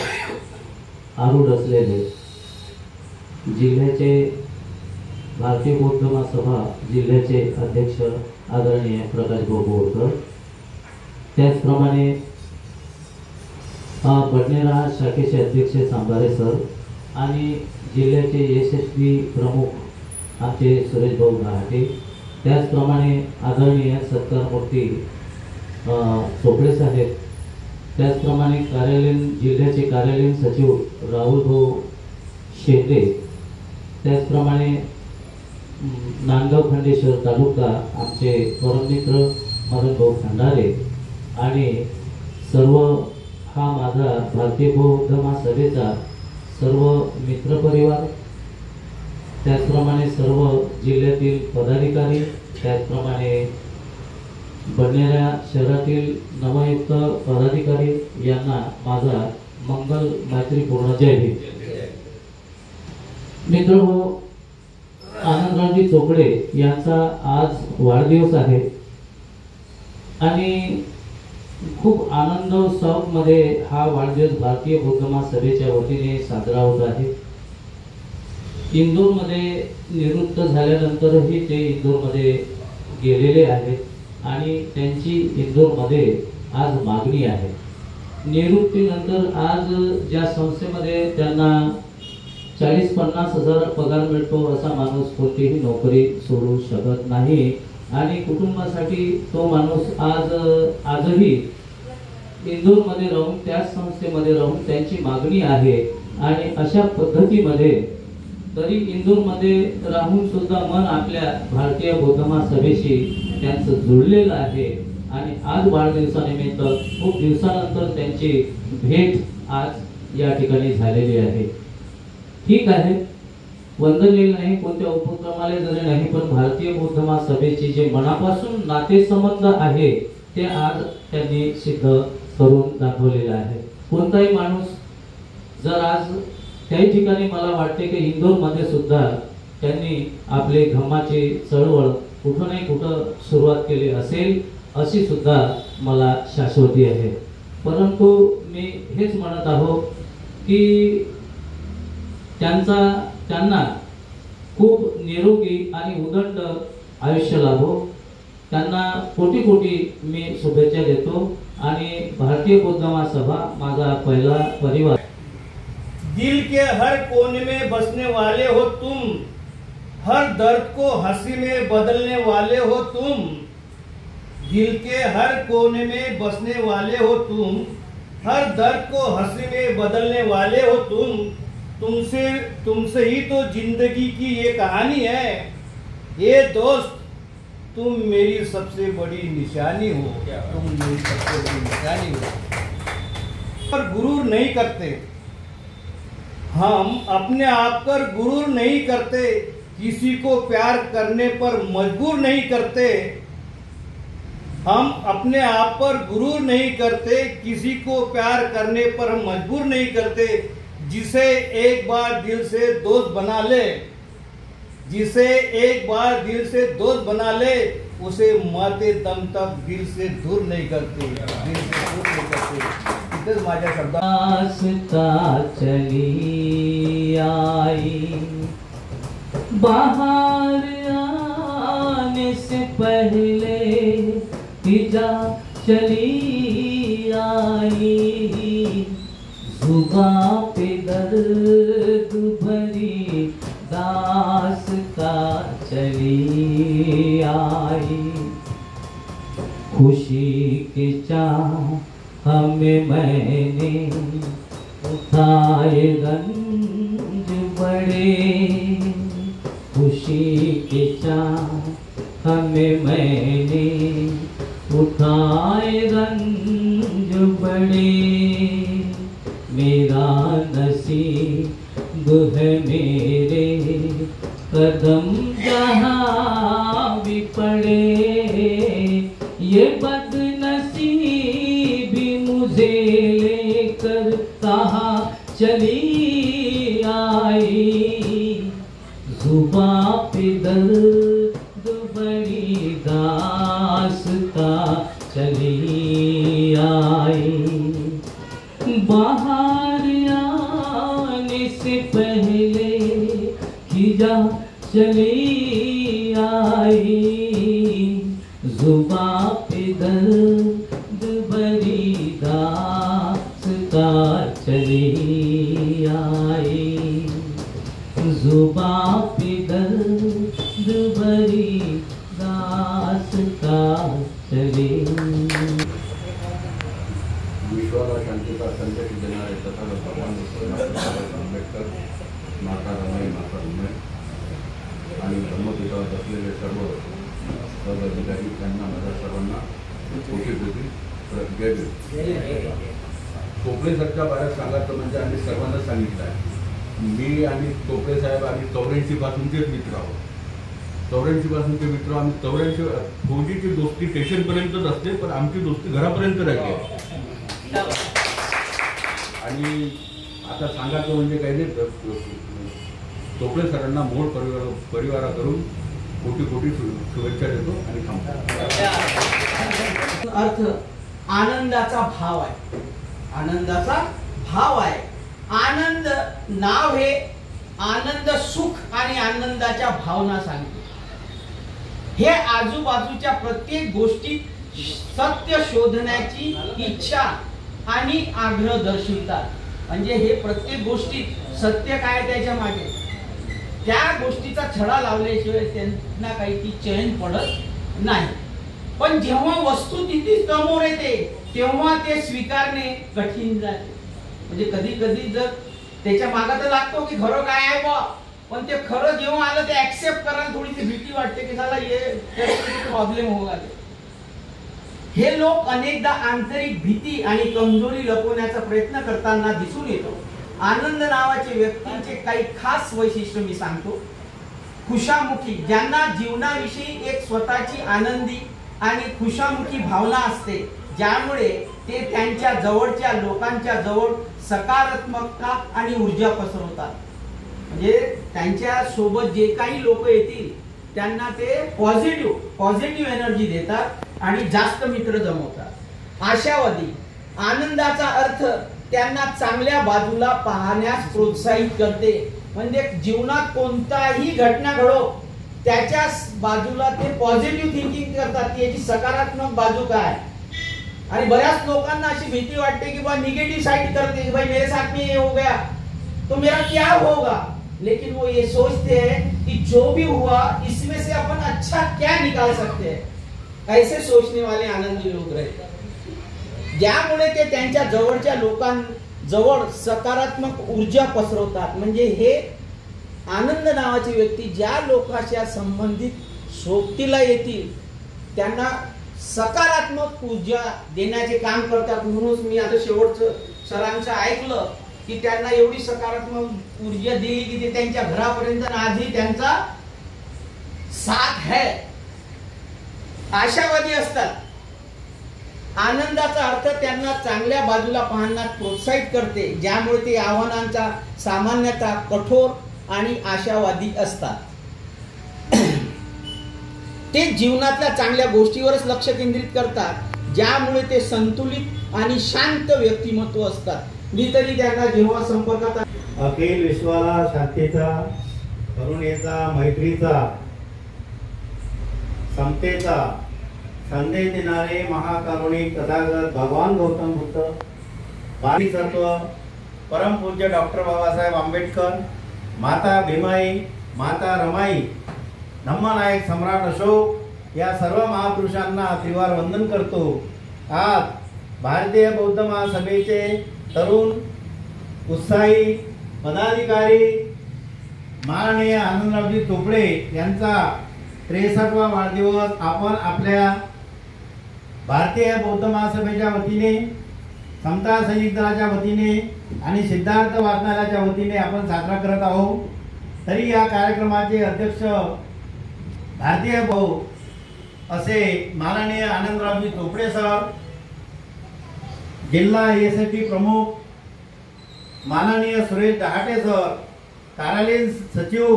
आरूढ असलेले जिल्ह्याचे भारतीय बौद्ध महासभा जिल्ह्याचे अध्यक्ष आदरणीय प्रकाश भाऊ बोरकर, त्याचप्रमाणे बडनेरा शाखेचे अध्यक्ष सांबारे सर आणि जिल्ह्याचे यशस्वी प्रमुख आमचे सुरेश भाऊ घाटे, त्याचप्रमाणे आदरणीय सत्कारमूर्ती चोपडे साहेब, त्याचप्रमाणे जिल्ह्याचे कार्यालयीन सचिव राहुल भाऊ शेंडे, त्याचप्रमाणे नांदगाव खंडेश्वर तालुका आमचे परममित्र मदन भाऊ खंडारे आणि सर्व हा माझा भारतीय बौद्ध महासभेचा सर्व मित्रपरिवार, त्याचप्रमाणे सर्व जिल्ह्यातील पदाधिकारी, त्याचप्रमाणे बडनेरा शहरातील नवयुक्त पदाधिकारी यांना माझा मंगल मैत्रीपूर्ण जय भीम. मित्रहो, आनंदरावजी चोपडे यांचा आज वाढदिवस आहे आणि खूप आनंद उत्सवामध्ये हा वाढदिवस भारतीय बौद्ध महासभेच्या वतीने साजरा होत आहे. इंदूरमध्ये निवृत्त झाल्यानंतरही ते इंदूरमध्ये गेलेले आहेत आणि त्यांची इंदूरमध्ये आज मागणी आहे. निवृत्तीनंतर आज ज्या संस्थेमध्ये त्यांना 40-50 हजार पगार मिळतो असा माणूस कोणतीही नोकरी सोडू शकत नाही आणि कुटुंबासाठी तो माणूस आजही इंदूरमध्ये राहून त्याच संस्थेमध्ये राहून त्यांची मागणी आहे. आणि अशा पद्धतीमध्ये तरी इंदूरमध्ये राहून सुद्धा मन आपल्या भारतीय बौद्ध महासभेशी त्यांचं जुळलेलं आहे आणि आज वाढदिवसानिमित्त खूप दिवसानंतर त्यांची भेट आज या ठिकाणी झालेली आहे. ठीक आहे. वंदनीय नाही, कोणत्या उपक्रमाला जरी नाही, पण भारतीय बौद्ध महासभेचे जे मनापासून नातेसंबंध आहे ते आज त्यांनी सिद्ध करून दाखवलेलं आहे. कोणताही माणूस जर आज काही ठिकाणी मला वाटते की इंदोरमध्ये सुद्धा त्यांनी आपले धम्माची चळवळ कुठं नाही कुठं सुरुवात केली असेल अशी सुद्धा मला शाश्वती आहे. परंतु मी हेच म्हणत आहो की त्यांना खूप निरोगी आणि उदंड आयुष्य लाभो. त्यांना कोटी कोटी मी शुभेच्छा देतो. आणि भारतीय बौद्ध महासभा माझा पहिला परिवार. दिल के हर कोने में बसने वाले हो तुम, हर दर्द को हंसी में बदलने वाले हो तुम. दिल के हर कोने में बसने वाले हो तुम, हर दर्द को हंसी में बदलने वाले हो तुम. तुमसे ही तो जिंदगी की ये कहानी है. ये दोस्त तुम मेरी सबसे बड़ी निशानी हो. तुम मेरी सबसे बड़ी निशानी हो. पर गुरूर नहीं करते हम, अपने आप पर गुरूर नहीं करते. किसी को प्यार करने पर मजबूर नहीं करते हम. अपने आप पर गुरूर नहीं करते. किसी को प्यार करने पर हम मजबूर नहीं करते. जिसे एक बार दिल से दोस्त बना ले, जिसे एक बार दिल से दोस्त बना ले, उसे मरते दम तक दिल से दूर नहीं करते. दिल से दूर नहीं करते. इथेच माझ्या शब्दात चली आई, बाहर आने से पहले हिजा चली आई. जुबां पे दर्द भरी दास्तां चली आई. खुशी के चाह में मैंने उठाए रंज बड़े. खुशी के चाह में मैंने उठाए रंज बड़े. मेरा नसीब है मेरे कदम जहाँ भी पड़े. ये बदनसीबी मुझे लेकर कहाँ चली आई. जुबां पे दर्द बड़ी दास्तां चली आई. बाहर आने से पहले हिजा चली आई. जुबां पे दर्द बड़ी दास्तां चली आई. जुबां पे दर्द बड़ी दास्तां चली. विश्वाला शांतीचा संदेश देणारे तथागत भगवान डॉक्टर आंबेडकर, माता रमाई, माता रमाई आणि धम्मपीठावर बसलेले सर्व पदाधिकारी त्यांना माझ्या सर्वांना कोटी कोटी जय भीम. कोपळेसारख्या बाहेर सांगायचं म्हणजे आम्ही सर्वांना सांगितलं आहे. मी आणि कोपळे साहेब आम्ही 84 पासूनचेच मित्र आहोत. 84 पासूनचे मित्र आम्ही. 84 फौजीची दोस्ती स्टेशनपर्यंतच असते, पण आमची दोस्ती घरापर्यंत राहिली. आणि आता सांगायचं म्हणजे काही नाही, कोपळे सरांना मूळ परिवाराकडून कोटी कोटी शुभेच्छा देतो आणि थांबतो. अर्थ आनंदाचा भाव आहे. आनंदाचा भाव आहे. आनंद नाव हे आनंद, सुख आणि आनंदाच्या भावना सांगते. हे आजूबाजूच्या प्रत्येक गोष्टीत सत्य शोधण्याची इच्छा आणि आग्रह दर्शवितात. म्हणजे हे प्रत्येक गोष्टीत सत्य काय त्याच्या मागे, त्या गोष्टीचा छडा लावल्याशिवाय त्यांना काही ती चैन पडत नाही. पण जेव्हा वस्तुस्थिती समोर येते तेव्हा ते स्वीकारणे कठीण जाते. म्हणजे कधी कधी जर त्याच्या मागे तर लागतो की खरं काय आहे बा, पण ते खरं जेव्हा आलं ते ऍक्सेप्ट करायला थोडीशी भीती वाटते की झाला ये प्रॉब्लेम होगा. हे लोक अनेकदा आंतरिक भीती आणि कमजोरी लपवण्याचा प्रयत्न करताना दिसून येतो. आनंद नावाचे व्यक्तींचे काही खास वैशिष्ट्य मी सांगतो. खुशामुखी, ज्यांना जीवनाविषयी एक स्वतःची आनंदी आणि खुशामुखी भावना असते, ज्यामुळे ते त्यांच्या जवळच्या लोकांच्या जवळ सकारात्मकता आणि ऊर्जा पसरवतात. म्हणजे त्यांच्या सोबत जे काही लोक येतील त्यांना ते पॉझिटिव्ह एनर्जी देतात आणि जास्त मित्र जमवतात. आशावादी, आनंदाचा अर्थ त्यांना चांगल्या बाजूला पाहण्यास प्रोत्साहित करते. म्हणजे जीवनात कोणताही घटना घडो त्याच्या बाजूला ते पॉझिटिव्ह थिंकिंग करतात की याची सकारात्मक बाजू काय. आणि बऱ्याच लोकांना अशी भीती वाटते की बा निगेटिव्ह साइड करते कि भाई मेरे साथ में ये हो गया तो मेरा क्या होगा, लेकिन वो ये सोचते हैं कि जो भी हुआ इसमें से अपन अच्छा क्या निकाल सकते हैं. ऐसे सोचने वाले आनंदी लोग रहते, ज्यामुळे ते त्यांच्या जवळच्या लोकांजवळ सकारात्मक ऊर्जा पसरवतात. म्हणजे हे आनंद नावाची व्यक्ती ज्या लोकांच्या संबंधित सोबतीला येतील त्यांना सकारात्मक ऊर्जा देण्याचे काम करतात. म्हणून मी आता शेवटचं सरांचं ऐकलं की त्यांना एवढी सकारात्मक ऊर्जा दिली की ते त्यांच्या घरापर्यंत आजही त्यांचा साथ है. आशावादी असतात. आनंदाचा अर्थ त्यांना चांगल्या बाजूला पाहण्यास प्रोत्साहित करते, ज्यामुळे ते आव्हानांचा सामान्यतः कठोर आणि आशावादी असतात. ते जीवनातल्या चांगल्या गोष्टीवरच लक्ष केंद्रित करतात, ज्यामुळे ते संतुलित आणि शांत व्यक्तिमत्व असतात. मी तरी त्यांना जेव्हा संपर्कात अखिल विश्वाला शांतीचा, करुणेचा, मैत्रीचा, समतेचा संदेश देणारे महाकारुणिक तथागत भगवान गौतम बुद्ध, बालिसत्व, परमपूज्य डॉक्टर बाबासाहेब आंबेडकर, माता भीमाई, माता रमाई, धम्मनायक सम्राट अशोक या सर्व महापुरुषांना त्रिवार वंदन करतो. आज भारतीय बौद्ध महासभेचे तरुण उत्साही पदाधिकारी माननीय आनंदरावजी चोपडे यांचा 63वा वाढदिवस आपण आपल्या भारतीय बौद्ध महासभेच्या वतीने, समता सैनिक दलाच्या वतीने आणि सिद्धार्थ वाचनालयाच्या वतीने आपण साजरा करत आहोत. तरी या कार्यक्रमाचे अध्यक्ष भारतीय भाऊ असे माननीय आनंदरावजी चोपडे सर, जिल्हा एसटी प्रमुख माननीय सुरेश दहाटे सर, कार्यालयीन सचिव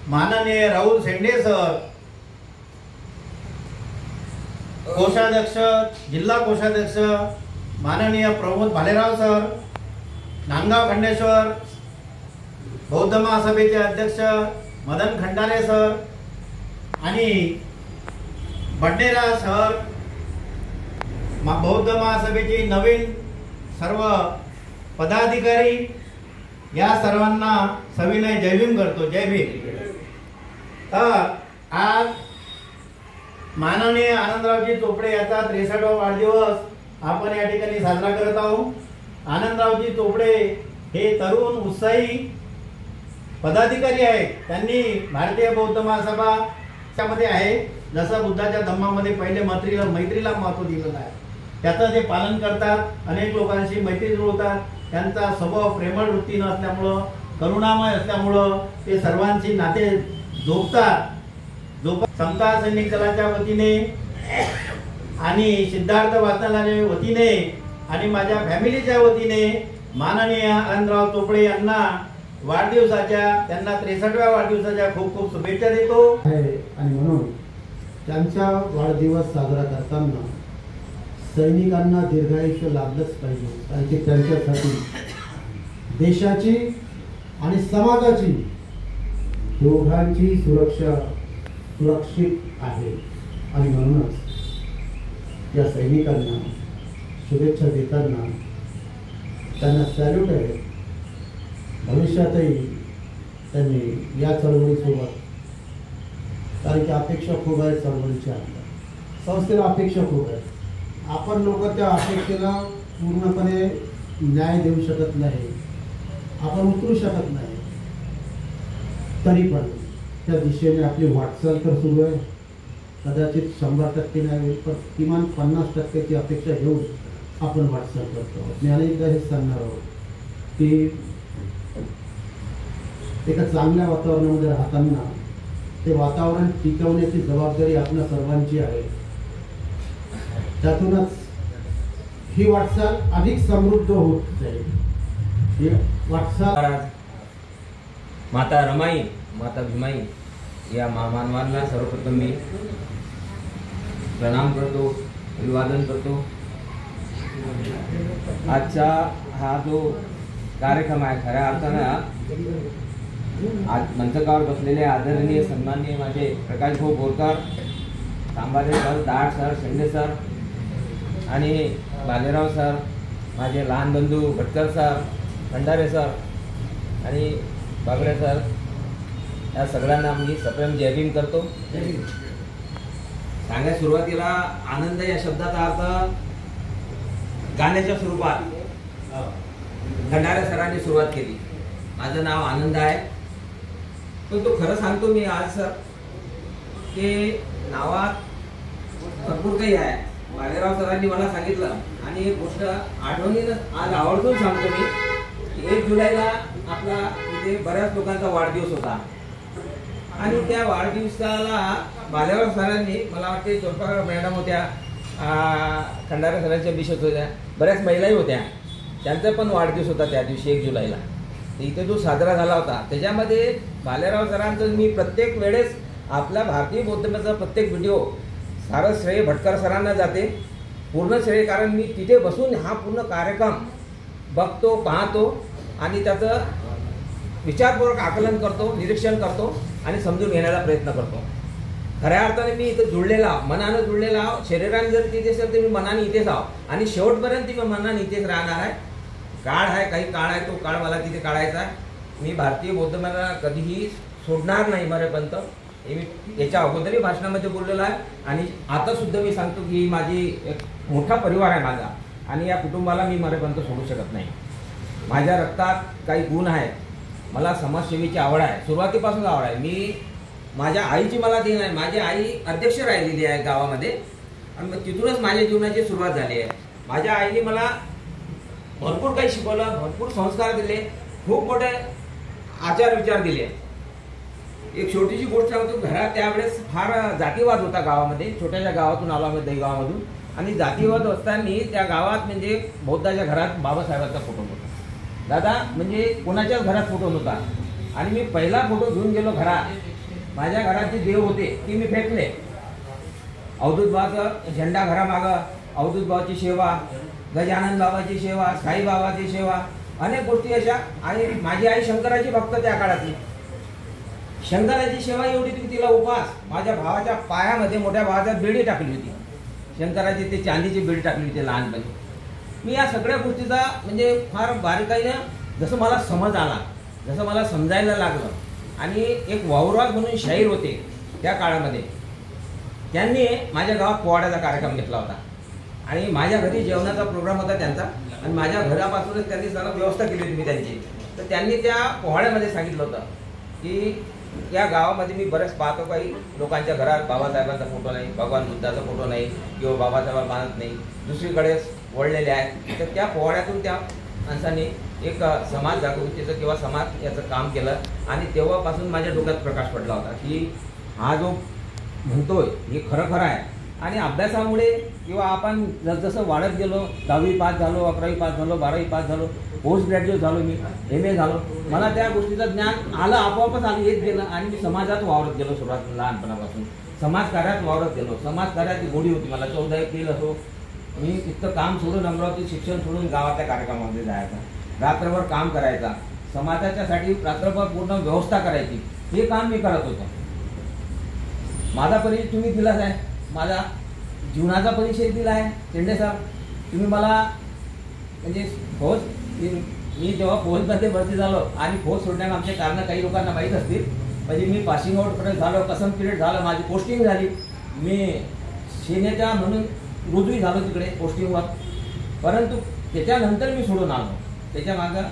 माननीय राहुल शेंडे सर, कोषाध्यक्ष, जिल्हा कोषाध्यक्ष माननीय प्रमोद भालेराव सर, नांदगाव खंडेश्वर बौद्ध महासभेचे अध्यक्ष मदन खंडारे सर आणि बडनेरा सर, बौद्ध महासभेचे नवीन सर्व पदाधिकारी, या सर्वांना सविनय जय भीम करतो. जय भीम. तर आज माननीय आनंदरावजी चोपडे याचा 63वा वाढदिवस आपण या ठिकाणी साजरा करत आहोत. आनंदरावजी चोपडे हे तरुण उत्साही पदाधिकारी आहेत. त्यांनी भारतीय बौद्ध महासभा त्यामध्ये आहे, जसं बुद्धाच्या धम्मामध्ये पहिले मैत्रीला महत्त्व दिलेलं आहे, त्याचं ते पालन करतात. अनेक लोकांशी मैत्री जुळवतात. त्यांचा स्वभाव प्रेमळ वृत्तीनं असल्यामुळं, करुणामय असल्यामुळं ते सर्वांशी नाते जोडतात. समता सैनिक दलाच्या वतीने आणि सिद्धार्थ वाचनालयाच्या वतीने आणि माझ्या फॅमिलीच्या वतीने माननीय आनंदराव चोपडे यांना वाढदिवसाच्या, त्यांना 63व्या वाढदिवसाच्या खूप खूप शुभेच्छा देतो. आणि म्हणून त्यांचा वाढदिवस साजरा करताना सैनिकांना दीर्घायुष्य लाभलंच पाहिजे, कारण की त्यांच्यासाठी देशाची आणि समाजाची दोघांची सुरक्षा सुरक्षित आहे. आणि म्हणूनच या सैनिकांना शुभेच्छा देताना त्यांना सॅल्यूट आहे. भविष्यातही त्यांनी या चळवळीसोबत, कारण की अपेक्षा खूप आहे चळवळीच्या, संस्थेला अपेक्षा खूप आहे. आपण लोक त्या अपेक्षेला पूर्णपणे न्याय देऊ शकत नाही, आपण उतरू शकत नाही. तरी पण त्या दिशेने आपली वाटचाल तर सुरू आहे. कदाचित 100% नाही, पण किमान 50%ची अपेक्षा घेऊन आपण वाटचाल करतो. मी अनेकदा हे सांगणार आहोत की एका चांगल्या वातावरणामध्ये राहताना ते वातावरण टिकवण्याची जबाबदारी आपल्या सर्वांची आहे. त्यातूनच ही वाटचाल अधिक समृद्ध होत जाईल. ही वाटचाल माता रमाई, माता भीमाई या महामानवांना सर्वप्रथम मी प्रणाम करतो, अभिवादन करतो. आजचा हा जो कार्यक्रम आहे खऱ्या अर्थानं आज मंचकावर बसलेले आदरणीय सन्माननीय माझे प्रकाश भाऊ बोरकर, तांबारे सर, दाट सर, शेंडे सर आणि बालेराव सर, माझे लहान बंधू भटकर सर, भंडारे सर आणि बागडे सर, या सगळ्यांना मी सप्रेम जय भीम करतो. सांगायला सुरुवातीला आनंद या शब्दाचा अर्थ गाण्याच्या स्वरूपात भंडारे सरांनी सुरुवात केली. माझं नाव आनंद आहे, पण तो खरं सांगतो मी आज सर की नावात भरपूर काही आहे. बालेराव सरांनी मला सांगितलं आणि एक गोष्ट आठवणीनं आज आवर्जून सांगतो मी. 1 जुलैला आपला इथे बऱ्याच लोकांचा वाढदिवस होता आणि त्या वाढदिवसाला बालेराव सरांनी, मला वाटते चोरपाकर मॅडम होत्या, खंडारे सरांच्या बिशप होत्या, बऱ्याच महिलाही होत्या, त्यांचा पण वाढदिवस होता त्या दिवशी 1 जुलैला. इथे जो साजरा झाला होता त्याच्यामध्ये बालेराव सरांचं मी प्रत्येक वेळेस आपल्या भारतीय बौद्धमाचा प्रत्येक व्हिडिओ सारं श्रेय भटकर सरांना जाते, पूर्ण श्रेय. कारण मी तिथे बसून हा पूर्ण कार्यक्रम बघतो, पाहतो आणि त्याचं विचारपूर्वक आकलन करतो, निरीक्षण करतो आणि समजून घेण्याचा प्रयत्न करतो. खऱ्या अर्थाने मी इथं जुळलेला आहो, मनानं जुळलेला आहो. शरीराने जर तिथे असेल तर मी मनाने इथेच आहो आणि शेवटपर्यंत मी मनाने इथेच राहणार आहे. काळ आहे, काही काळ आहे, तो काळ मला तिथे काढायचा आहे. मी भारतीय बौद्धमाला कधीही सोडणार नाही मरेपर्यंत. हे मी याच्या अगोदरही भाषणामध्ये बोललेलं आहे आणि आता सुद्धा मी सांगतो की माझी एक मोठा परिवार आहे माझा आणि या कुटुंबाला मी मरेपर्यंत सोडू शकत नाही. माझ्या रक्तात काही गुण आहेत. मला समाजसेवेची आवड आहे, सुरुवातीपासून आवड आहे. मी माझ्या आईची मला देण आहे. माझी आई अध्यक्ष राहिलेली आहे गावामध्ये आणि मग तिथूनच माझ्या जीवनाची सुरुवात झाली आहे. माझ्या आईने मला भरपूर काही शिकवलं, भरपूर संस्कार दिले, खूप मोठे आचार विचार दिले. एक छोटीशी गोष्ट सांगतो. घरात त्यावेळेस फार जातीवाद होता गावामध्ये. छोट्याशा गावातून आलो आम्ही, दही गावामधून, आणि जातीवाद असताना त्या गावात म्हणजे बौद्धाच्या घरात बाबासाहेबांचा फोटो होता. दादा म्हणजे कोणाच्याच घरात फोटो नव्हता आणि मी पहिला फोटो घेऊन गेलो घरात. माझ्या घरात जे देव होते ते मी फेकले. अवधूत बाबाचा झेंडा घरामागं, अवधूत बाबाची सेवा, गजानन बाबाची सेवा, साईबाबाची सेवा, अनेक गोष्टी अशा. आणि माझी आई शंकराची भक्त त्या काळातली. शंकराची सेवा एवढी की तिला उपास. माझ्या भावाच्या पायामध्ये मोठ्या भावाच्या बेडी टाकली होती, शंकराची ते चांदीची बेडी टाकली होती लहानपणी. मी या सगळ्या गोष्टीचा म्हणजे फार बारीकाईनं जसं मला समज आला, जसं मला समजायला लागलं. आणि एक वावरवाद म्हणून शाहीर होते त्या काळामध्ये, त्यांनी माझ्या गावात पोवाड्याचा कार्यक्रम घेतला होता आणि माझ्या घरी जेवणाचा प्रोग्राम होता त्यांचा आणि माझ्या घरापासूनच त्यांनी सर्व व्यवस्था केली होती मी त्यांची. तर त्यांनी त्या पोवाड्यामध्ये सांगितलं होतं की या गावामध्ये मी बरेच पाहतो काही लोकांच्या घरात बाबासाहेबांचा फोटो नाही, भगवान बुद्धाचा फोटो नाही किंवा बाबासाहेब मानत नाही, दुसरीकडे वळलेले आहेत. तर त्या पोवाड्यातून त्या माणसाने एक समाज जागृतीचं किंवा समाज याचं काम केलं आणि तेव्हापासून माझ्या डोक्यात प्रकाश पडला होता की हा जो म्हणतोय हे खरं खरं आहे. आणि अभ्यासामुळे किंवा आपण जसजसं वाढत गेलो, 10वी पास झालो, 11वी पास झालो, 12वी पास झालो, पोस्ट ग्रॅज्युएट झालो, मी MA झालो, मला त्या गोष्टीचं ज्ञान आलं, आपोआपच आलं, येत गेलं आणि मी समाजात वावरत गेलो. सुरुवात लहानपणापासून समाजकार्यात वावरत गेलो. समाजकार्याची गोडी होती मला. 14 एप्रिल असो, मी तिथं काम सोडून अमरावती शिक्षण सोडून गावाच्या कार्यक्रमामध्ये जायचा, रात्रभर काम करायचा, समाजाच्यासाठी रात्रभर पूर्ण व्यवस्था करायची. हे काम मी करत होतो. माझा परिचय तुम्ही दिलाच आहे, माझा जीवनाचा परिचय दिला आहे शेंडे साहेब. तुम्ही मला म्हणजे फौज, मी जेव्हा फौजमध्ये भरती झालो आणि फौज सोडण्यात आमचे कारण काही लोकांना माहीत असतील. म्हणजे मी पासिंग आउटपर्यंत झालो, कसम पिरियड झालं, माझी पोस्टिंग झाली, मी सेनेच्या म्हणून रुजूही झालो तिकडे पोस्टिंगवर. परंतु त्याच्यानंतर मी सोडून आलो. त्याच्या मागं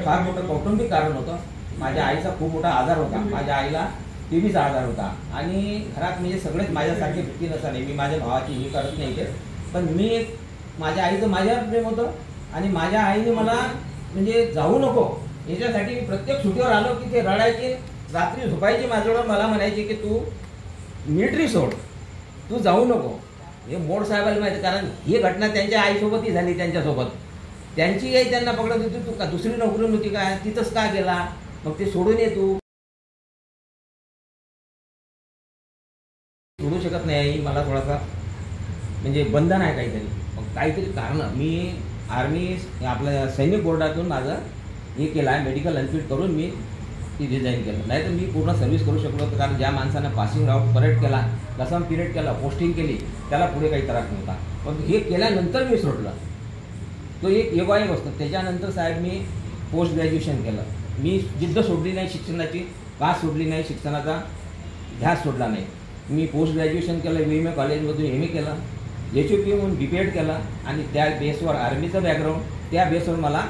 फार मोठं कौटुंबिक कारण होतं. माझ्या आईचा खूप मोठा आजार होता. माझ्या आईला TBचा आजार होता आणि घरात म्हणजे सगळेच माझ्यासारखे व्यक्ती नसताना, मी माझ्या भावाची हे करत नाही ते, पण मी माझ्या आईचं माझ्यावर प्रेम होतं आणि माझ्या आईने मला म्हणजे जाऊ नको याच्यासाठी मी प्रत्येक सुट्टीवर आलो की ते रडायचे, रात्री झोपायची माझ्यावर, मला म्हणायचे की तू मिलिटरी सोड, तू जाऊ नको. हे मोड साहेबाला माहिती, कारण ही घटना त्यांच्या आईसोबतही झाली, त्यांच्यासोबत. त्यांची काही त्यांना पकडत होती, तू का दुसरी नोकरी नव्हती काय, तिथंच का गेला, मग ते सोडून ये, तू सोडू शकत नाही. मला थोडासा म्हणजे बंधन आहे काहीतरी, मग काहीतरी कारण मी आर्मी आपल्या सैनिक बोर्डातून माझं हे केलं आहे, मेडिकल अनफिट करून मी ती रिझाईन केलं. नाही तर मी पूर्ण सर्व्हिस करू शकलो होतो, कारण ज्या माणसानं पासिंग आउट परेड केला, कसम पिरियड केला, पोस्टिंग केली, त्याला पुढे काही त्रास नव्हता. पण हे केल्यानंतर मी सोडलं, तो एक योगायोग असतो. त्याच्यानंतर साहेब मी पोस्ट ग्रॅज्युएशन केलं. मी जिद्द सोडली नाही शिक्षणाची, कास सोडली नाही, शिक्षणाचा ध्यास सोडला नाही. मी पोस्ट ग्रॅज्युएशन केलं, VMA कॉलेजमधून MA केलं, HUP म्हणून BPED केला आणि त्या बेसवर आर्मीचं बॅकग्राऊंड, त्या बेसवर मला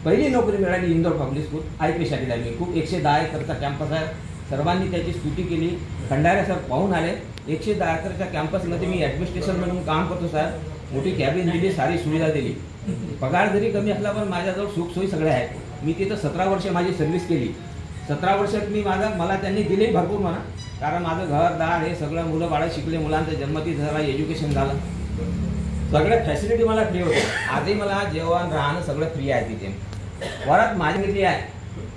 पहिली नोकरी मिळाली Indore public school IPS academy. खूप 110 एकरचा कॅम्पस आहे, सर्वांनी त्याची स्तुती केली. खंडारे सर पाहून आले. 110 एकरच्या कॅम्पसमध्ये मी ॲडमिनिस्ट्रेशन म्हणून काम करतो साहेब. मोठी कॅबिन दिली, सारी सुविधा दिली. पगार जरी कमी असला पण माझ्याजवळ सुखसोयी सगळ्या आहेत. मी तिथं 17 वर्ष माझी सर्व्हिस केली. 17 वर्षात मी मला त्यांनी दिले भरपूर म्हणा, कारण माझं घरदार हे सगळं, मुलं बाळं शिकले, मुलांचं जन्मती झाला, एज्युकेशन झालं, सगळ्या फॅसिलिटी मला फ्री होते. आजही मला जेवण राहणं सगळं फ्री आहे तिथे. वरात माझी घेतली आहे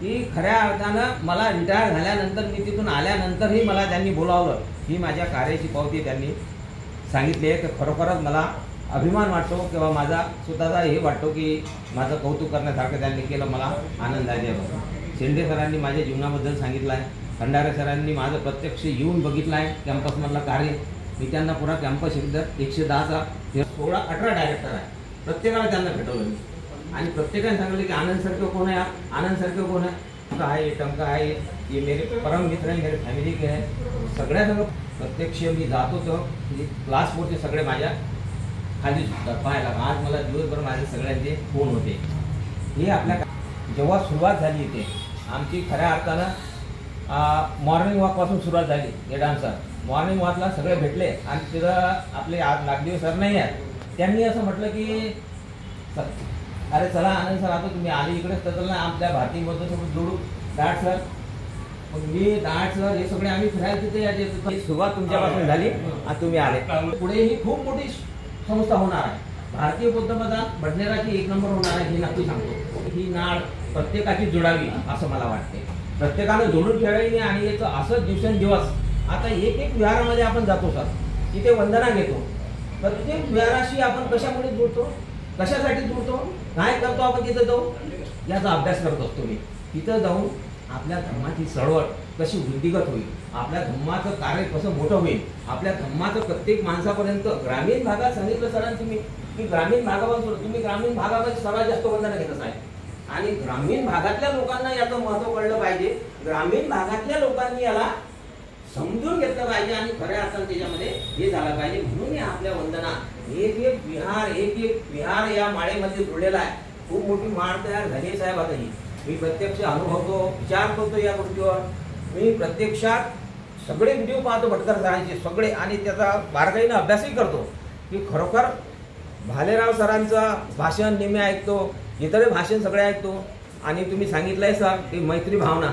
की खऱ्या अर्थानं मला रिटायर झाल्यानंतर, मी तिथून आल्यानंतरही मला त्यांनी बोलावलं. ही माझ्या कार्याची पावती त्यांनी सांगितली आहे. तर खरोखरच मला अभिमान वाटतो किंवा माझा स्वतःचा हे वाटतो की माझं कौतुक करण्यासारखं त्यांनी केलं, मला आनंद आहे. शेंडे सरांनी माझ्या जीवनाबद्दल सांगितलं आहे, खंडारे सरांनी माझं प्रत्यक्ष येऊन बघितलं आहे कॅम्पसमधलं कार्य. मी त्यांना पुरा कॅम्पस एकदम 110चा 16-18 डायरेक्टर आहे, प्रत्येकाला त्यांना भेटवलं मी. आणि प्रत्येकाने सांगितलं की आनंदसारखं कोण आहे, आनंदसारखं कोण आहे, आहे टमका आहे, ये मेरे परम मित्र आहे, मेरे फॅमिली के आहे. सगळ्या सगळं प्रत्यक्ष मी जात होतो. क्लासवरचे सगळे माझ्या खाली पाहायला. आज मला दिवसभर माझे सगळ्यांचे फोन होते. हे आपल्या जेव्हा सुरुवात झाली इथे आमची, खऱ्या अर्थानं मॉर्निंग वॉकपासून सुरुवात झाली. हे डान्सर मॉर्निंग वॉकला सगळे भेटले आणि तिथं आपले आज नागदेव सर नाही आहेत, त्यांनी असं म्हटलं की अरे चला आनंद सर, आता तुम्ही आले इकडेच तर ना आपल्या भारतीमध्ये सोबत जोडू. डाट सर, मग मी डाट सर हे सगळे आम्ही फिरायला तिथे यायचे. सुरुवात तुमच्यापासून झाली आणि तुम्ही आले. पुढे ही खूप मोठी संस्था होणार आहे. भारतीय बौद्ध मतात बडनेराची 1 नंबर होणार आहे, हे नक्की सांगतो. ही नाळ प्रत्येकाची जोडावी असं मला वाटते, प्रत्येकानं जोडून ठेवावी. आणि याचं असंच दिवसेंदिवस आता एक विहारामध्ये आपण जातो सर, तिथे वंदना घेतो. प्रत्येक विहाराशी आपण कशामुळे जोडतो, कशासाठी जोडतो, काय करतो आपण तिथं जाऊ, याचा अभ्यास करत असतो मी. तिथं जाऊन आपल्या धर्माची चळवळ कशी वृद्धिगत होईल, आपल्या धर्माचं कार्य कसं मोठं होईल, आपल्या धर्माचं प्रत्येक माणसापर्यंत. ग्रामीण भागात सांगितलं सरांनी तुम्ही की ग्रामीण भागावर तुम्ही ग्रामीण भागामध्ये सर्वात जास्त वंदना घेत आहे. आणि ग्रामीण भागातल्या लोकांना याचं महत्त्व कळलं पाहिजे. ग्रामीण भागातल्या लोकांनी याला समजून घेतलं पाहिजे आणि खऱ्या अर्थानं त्याच्यामध्ये हे झालं पाहिजे. म्हणून आपल्या वंदना एक विहार या माळेमध्ये जोडलेला आहे. खूप मोठी माळ तयार झाली साहेब. आता ही मी प्रत्यक्ष अनुभवतो, विचार करतो या गोष्टीवर. मी प्रत्यक्षात सगळे व्हिडिओ पाहतो भटकर सरांचे सगळे, आणि त्याचा बारकाईनं अभ्यासही करतो की खरोखर भालेराव सरांचं भाषण नेहमी ऐकतो, इतर भाषण सगळे ऐकतो. आणि तुम्ही सांगितलंय सर की मैत्री भावना,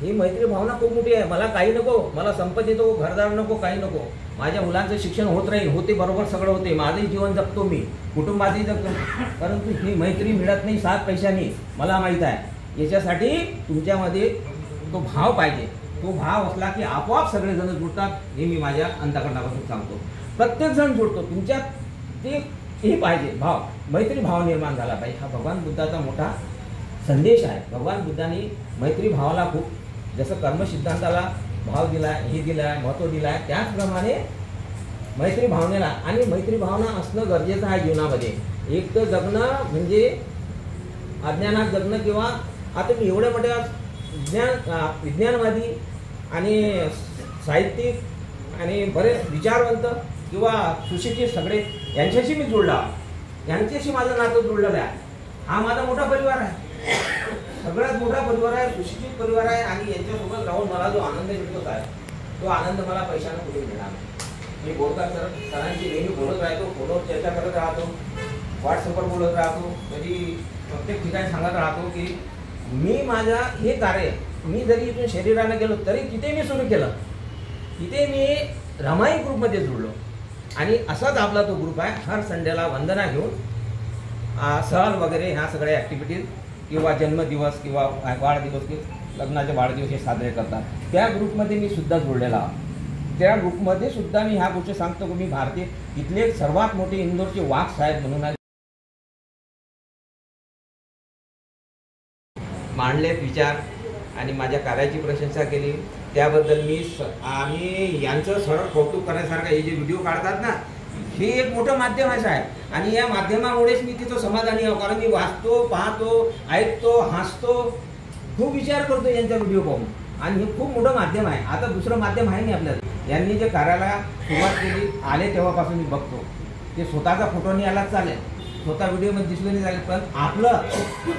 ही मैत्री भावना खूप मोठी आहे. मला काही नको, मला संपत्ती नको, घरदार नको, काही नको. माझ्या मुलांचं शिक्षण होत राहील, होते बरोबर सगळं होते, माझंही जीवन जगतो मी, कुटुंबाचंही जगतो. परंतु ही मैत्री मिळत नाही 7 पैशांनी, मला माहीत आहे. याच्यासाठी तुमच्यामध्ये तो भाव पाहिजे. तो भाव असला की आपोआप सगळेजण जुळतात. हे मी माझ्या अंतःकरणापासून सांगतो. प्रत्येकजण जुळतो. तुमच्यात ते हे पाहिजे भाव, मैत्री भाव निर्माण झाला पाहिजे. हा भगवान बुद्धाचा मोठा संदेश आहे. भगवान बुद्धांनी मैत्री भावाला खूप, जसं कर्मसिद्धांताला भाव दिलाय, हे दिलाय, महत्त्व दिलाय, त्याचप्रमाणे मैत्री भावनेला. आणि मैत्री भावना असणं गरजेचं आहे जीवनामध्ये. एक तर जगणं म्हणजे अज्ञानात जगणं, किंवा आता मी एवढ्या मोठ्या विज्ञानवादी आणि साहित्यिक आणि बरेच विचारवंत किंवा सुशिक्षित सगळे यांच्याशी मी जोडला, यांच्याशी माझं नातं जोडलेलं आहे. हा माझा मोठा परिवार आहे, सगळ्यात मोठा परिवार आहे, सुशिक्षित परिवार आहे. आणि यांच्यासोबत राहून मला जो आनंद मिळतो आहे, तो आनंद मला पैशानं कुठे मिळणार नाही. मी बोलतात सरांशी नेहमी बोलत राहतो, फोनवर चर्चा करत राहतो. व्हॉट्सअपवर बोलत राहतो, कधी प्रत्येक ठिकाणी सांगत राहतो की मी माझा हे कार्य मी जरी इथून शरीरानं गेलो तरी तिथे मी सुरू केलं, तिथे मी रमाई ग्रुपमध्ये जुळलो आणि असाच आपला तो ग्रुप आहे. हर संडेला वंदना घेऊन सहल वगैरे ह्या सगळ्या ॲक्टिव्हिटीज किंवा जन्मदिवस किंवा वाढदिवस किंवा लग्नाचे वाढदिवस हे साजरे करतात. त्या ग्रुपमध्ये मी सुद्धा जोडलेला आहे. त्या ग्रुपमध्ये सुद्धा मी ह्या गोष्टी सांगतो की मी भारतीय इथले सर्वात मोठे इंदोरचे वाघ साहेब म्हणून मांडले विचार आणि माझ्या कार्याची प्रशंसा केली. त्याबद्दल आम्ही यांचं सरळ कौतुक करण्यासारखं हे जे व्हिडिओ काढतात ना, हे एक मोठं माध्यम असं आहे आणि या माध्यमामुळेच मी तिथं समाधानी आहो. कारण मी वाचतो, पाहतो, ऐकतो, हसतो, खूप विचार करतो यांचा व्हिडिओ पाहून आणि हे खूप मोठं माध्यम आहे. आता दुसरं माध्यम आहे नाही आपल्याला. यांनी जे कार्याला सुरुवात केली आले तेव्हापासून मी बघतो. ते स्वतःचा फोटो नाही आला चालेल, स्वतः व्हिडिओमध्ये दिसलं नाही चालेल, पण आपलं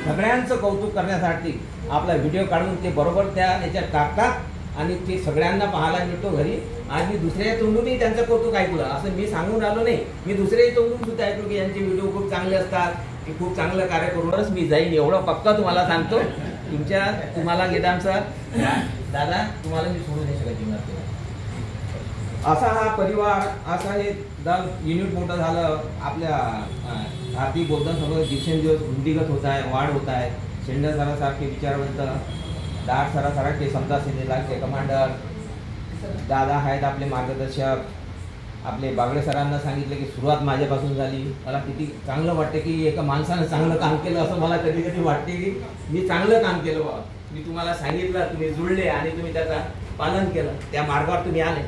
सगळ्यांचं कौतुक करण्यासाठी आपला व्हिडिओ काढून ते बरोबर त्या याच्यात टाकतात आणि ते सगळ्यांना पाहायला मिळतो घरी. आज मी दुसऱ्या तोंडूनही त्यांचं कौतुक ऐकलं, असं मी सांगून राहिलो नाही, मी दुसऱ्याही तोंडून सुद्धा ऐकलो की यांचे व्हिडिओ खूप चांगले असतात, की खूप चांगलं कार्य करूनच मी जाईन एवढं पक्का तुम्हाला सांगतो. तुम्हाला गेदाम सर दादा तुम्हाला मी सोडून नाही शकत जीवनात. असा हा परिवार, असा हे दल युनिट मोठं झालं. आपल्या भारतीय बौद्धांसमोर दिवसेंदिवस वृद्धिगत होत आहे, वाढ होत आहे. शेंडर सरासारखे विचारवंत, दाट सरासारखे समता सेनेचे कमांडर दादा आहेत आपले मार्गदर्शक. आपले बागडे सरांना सांगितलं की सुरुवात माझ्यापासून झाली. मला किती चांगलं वाटतं की एका माणसानं चांगलं काम केलं असं मला कधी कधी वाटते की मी चांगलं काम केलं बाबा. मी तुम्हाला सांगितलं, तुम्ही जुळले आणि तुम्ही त्याचं पालन केलं, त्या मार्गावर तुम्ही आले.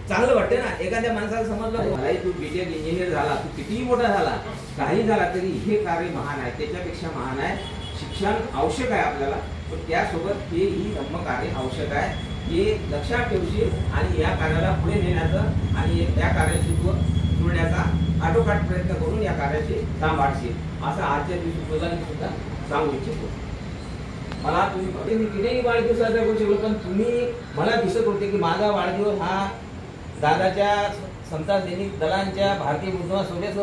चांगलं वाटतं ना. एखाद्या माणसाला समजलं भाई तू बीटेक इंजिनियर झाला, तू कितीही मोठा झाला, काही झाला तरी हे कार्य महान आहे, त्याच्यापेक्षा महान आहे. शिक्षण आवश्यक आहे आपल्याला, पण त्यासोबत हेही धम्मकार्य आवश्यक आहे. हे लक्षात ठेवशील आणि या कार्याला पुढे नेण्याचं आणि त्या कार्याशी जुळण्याचा आटोकाट प्रयत्न करून या कार्याची सांभाळशील असं आजच्या दिवशी तुला मी सुद्धा सांगू इच्छितो. मला तुम्ही मी कितीही वाढदिवस साजरा करू शकलो, पण तुम्ही मला दिसत होते की माझा वाढदिवस हा दादाच्या समता सैनिक दलांच्या भारतीय बुद्धवासोबत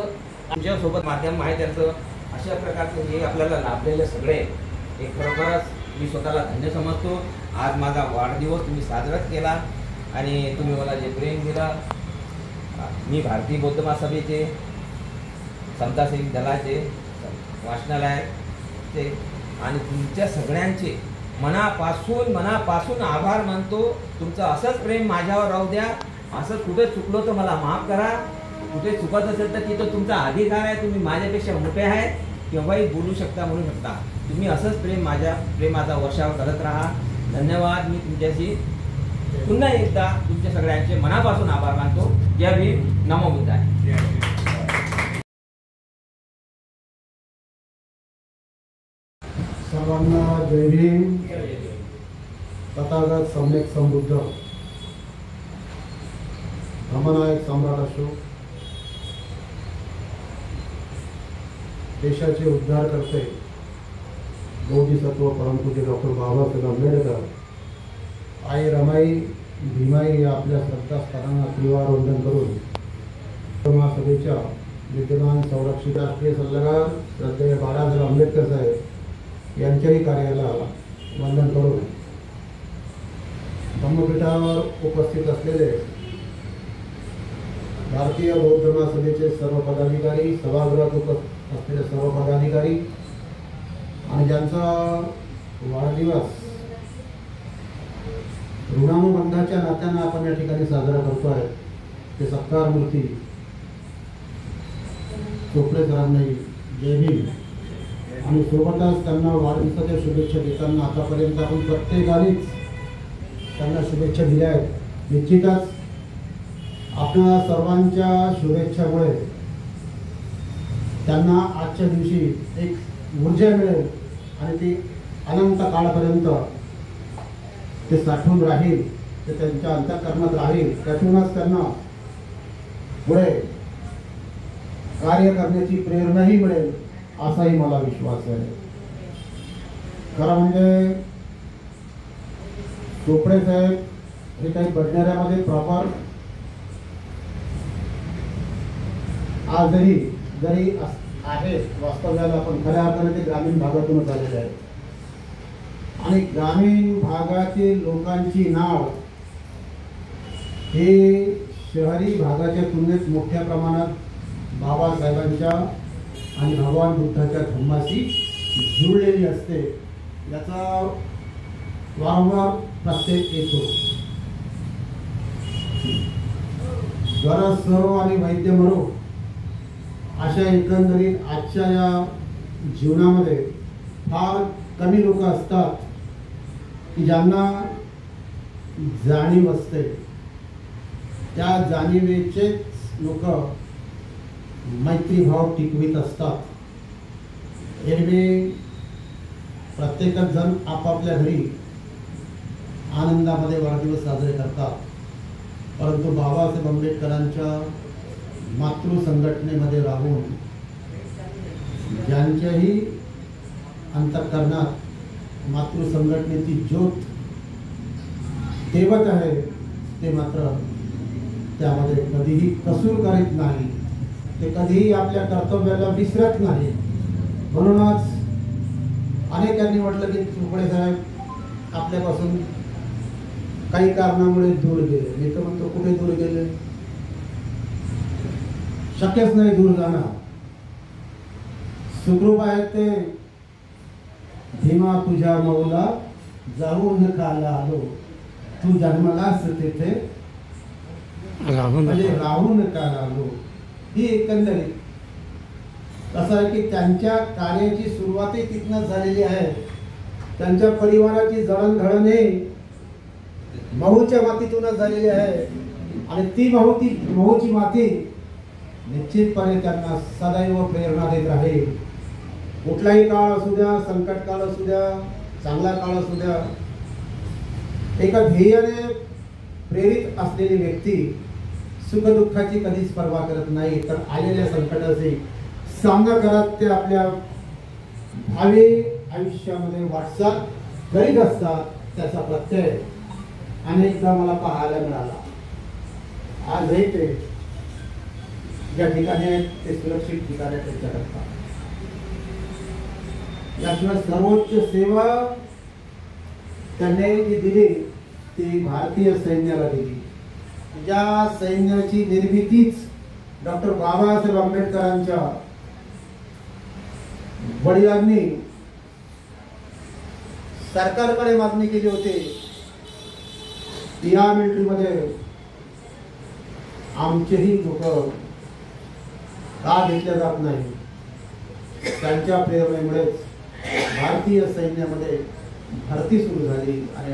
आमच्यासोबत माध्यम आहे त्यांचं. अशा प्रकारचं हे आपल्याला लाभलेले सगळे हे खरोखरच मी स्वतःला धन्य समजतो. आज माझा वाढदिवस तुम्ही साजराच केला आणि तुम्ही मला जे प्रेम दिलं. मी भारतीय बौद्ध महासभेचे, समता सैनिक दलाचे, वाचनालयाचे आणि तुमच्या सगळ्यांचे मनापासून आभार मानतो. तुमचं असंच प्रेम माझ्यावर राहू द्या. असं कुठे चुकलो तर मला माफ करा. कुठे चुकत असेल तर तिथं तुमचा अधिकार आहे. तुम्ही माझ्यापेक्षा मोठे आहेत, केव्हाही बोलू शकता, म्हणू शकता. तुम्ही असंच प्रेमाचा वर्षाव करत राहा. धन्यवाद. मी तुमच्याशी पुन्हा एकदा तुमच्या सगळ्यांचे मनापासून आभार मानतो. जय भीम, नमो बुद्धाय. सर्वांना जय भीम. तथागत सम्यक समृद्ध धर्मनायक सम्राट अशोक, देशाचे उद्धार करते बोधिसत्व परमपूज्य डॉक्टर बाबासाहेब आंबेडकर, आई रमाई भीमाई आपल्या श्रद्धास्थानांना त्रिवार वंदन करून महासभेच्या विद्यमान संरक्षित राष्ट्रीय सल्लागार श्रद्धेय बाळासाहेब आंबेडकर साहेब यांच्याही कार्याला वंदन करून धम्मपीठावर उपस्थित असलेले भारतीय बौद्ध महासभेचे सर्व पदाधिकारी, सभागृहात उपस्थित असलेले सर्व पदाधिकारी आणि ज्यांचा वाढदिवस ऋणानुबंधाच्या नात्यानं आपण या ठिकाणी साजरा करतो आहे ते सत्कार मूर्ती चोपडे सरांनाही जय भीम. आणि सोबतच त्यांना वाढदिवसाच्या शुभेच्छा देताना आतापर्यंत आपण प्रत्येकानेच त्यांना शुभेच्छा दिल्या आहेत. निश्चितच आपल्या सर्वांच्या शुभेच्छामुळे त्यांना आजच्या दिवशी एक ऊर्जा मिळेल आणि ती अनंत काळापर्यंत ते साठवून राहील, ते त्यांच्या अंतःकरणात राहील. त्यातूनच त्यांना पुढे कार्य करण्याची प्रेरणाही मिळेल असाही मला विश्वास आहे. खरं म्हणजे चोपडे साहेब हे काही बडनेऱ्यामध्ये प्रॉपर आजही जरी आहेत वास्तव्याला, पण खऱ्या अर्थाने ते ग्रामीण भागातूनच आलेले आहेत. आणि ग्रामीण भागातील लोकांची नाव हे शहरी भागाच्या तुलनेत मोठ्या प्रमाणात बाबासाहेबांच्या आणि भगवान बुद्धाच्या धम्माशी जुळलेली असते. याचा वारंवार प्रत्यय येतो. गरज सरो आणि वैद्य मरो अशा एकंदरीत आजच्या या जीवनामध्ये फार कमी लोक असतात की ज्यांना जाणीव असते. त्या जाणीवेचेच लोक मैत्रीभाव टिकवित असतात. एरवी प्रत्येकच जण आपापल्या घरी आनंदामध्ये वाढदिवस साजरे करतात, परंतु बाबासाहेब आंबेडकरांच्या मातृ संघटनेमध्ये राहून ज्यांच्याही अंतःकरणात मातृ संघटनेची ज्योत तेवत आहे ते मात्र त्यामध्ये कधीही कसूर करीत नाही. ते कधीही आपल्या कर्तव्याला विसरत नाही. म्हणूनच अनेकांनी म्हटलं की चोपडे साहेब आपल्यापासून काही कारणामुळे दूर गेले. मी तर म्हणतो कुठे दूर गेले, शक्यच नाही दूर जाणं. सुखरूप आहेत ते. भीमा तुझ्या मौला जाऊन काला आलो, तू जन्मलास तिथे म्हणजे राहून काला आलो. ही एकंदरीत कसं आहे की त्यांच्या कार्याची सुरुवातही तिथनंच झालेली आहे. त्यांच्या परिवाराची जडणघडण महूच्या मातीतूनच झालेली आहे. आणि ती महूची माती निश्चितपणे त्यांना सदैव प्रेरणा देत राहील. कुठलाही काळ असू द्या, संकट काळ असू द्या, चांगला काळ असू द्या, एका ध्येयाने प्रेरित असलेली व्यक्ती सुखदुःखाची कधीच पर्वा करत नाही. तर आलेल्या संकटाचे सामना करत ते आपल्या भावी आयुष्यामध्ये वाटचाल करीत असतात. त्याचा प्रत्यय अनेकदा मला पाहायला मिळाला. आजही ते ज्या ठिकाणी आहेत ते सुरक्षित ठिकाणी त्यांच्या करतात. याशिवाय सर्वोच्च सेवा त्यांनी जी दिली ती भारतीय सैन्याला दिली. ज्या सैन्याची निर्मितीच डॉक्टर बाबासाहेब आंबेडकरांच्या वडिलांनी सरकारकडे मागणी केली होती. या मिलिटरीमध्ये आमचेही लोक का घेतले जात नाही. त्यांच्या प्रेरणेमुळेच भारतीय सैन्यामध्ये भरती सुरू झाली. आणि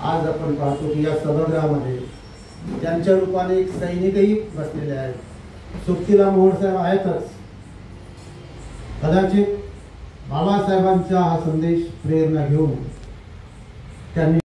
आज आपण पाहतो की या सभागृहामध्ये त्यांच्या रूपाने एक सैनिकही बसलेले आहेत. सोबतीला मोहोळ साहेब आहेतच. कदाचित बाबासाहेबांचा हा संदेश प्रेरणा घेऊन त्यांनी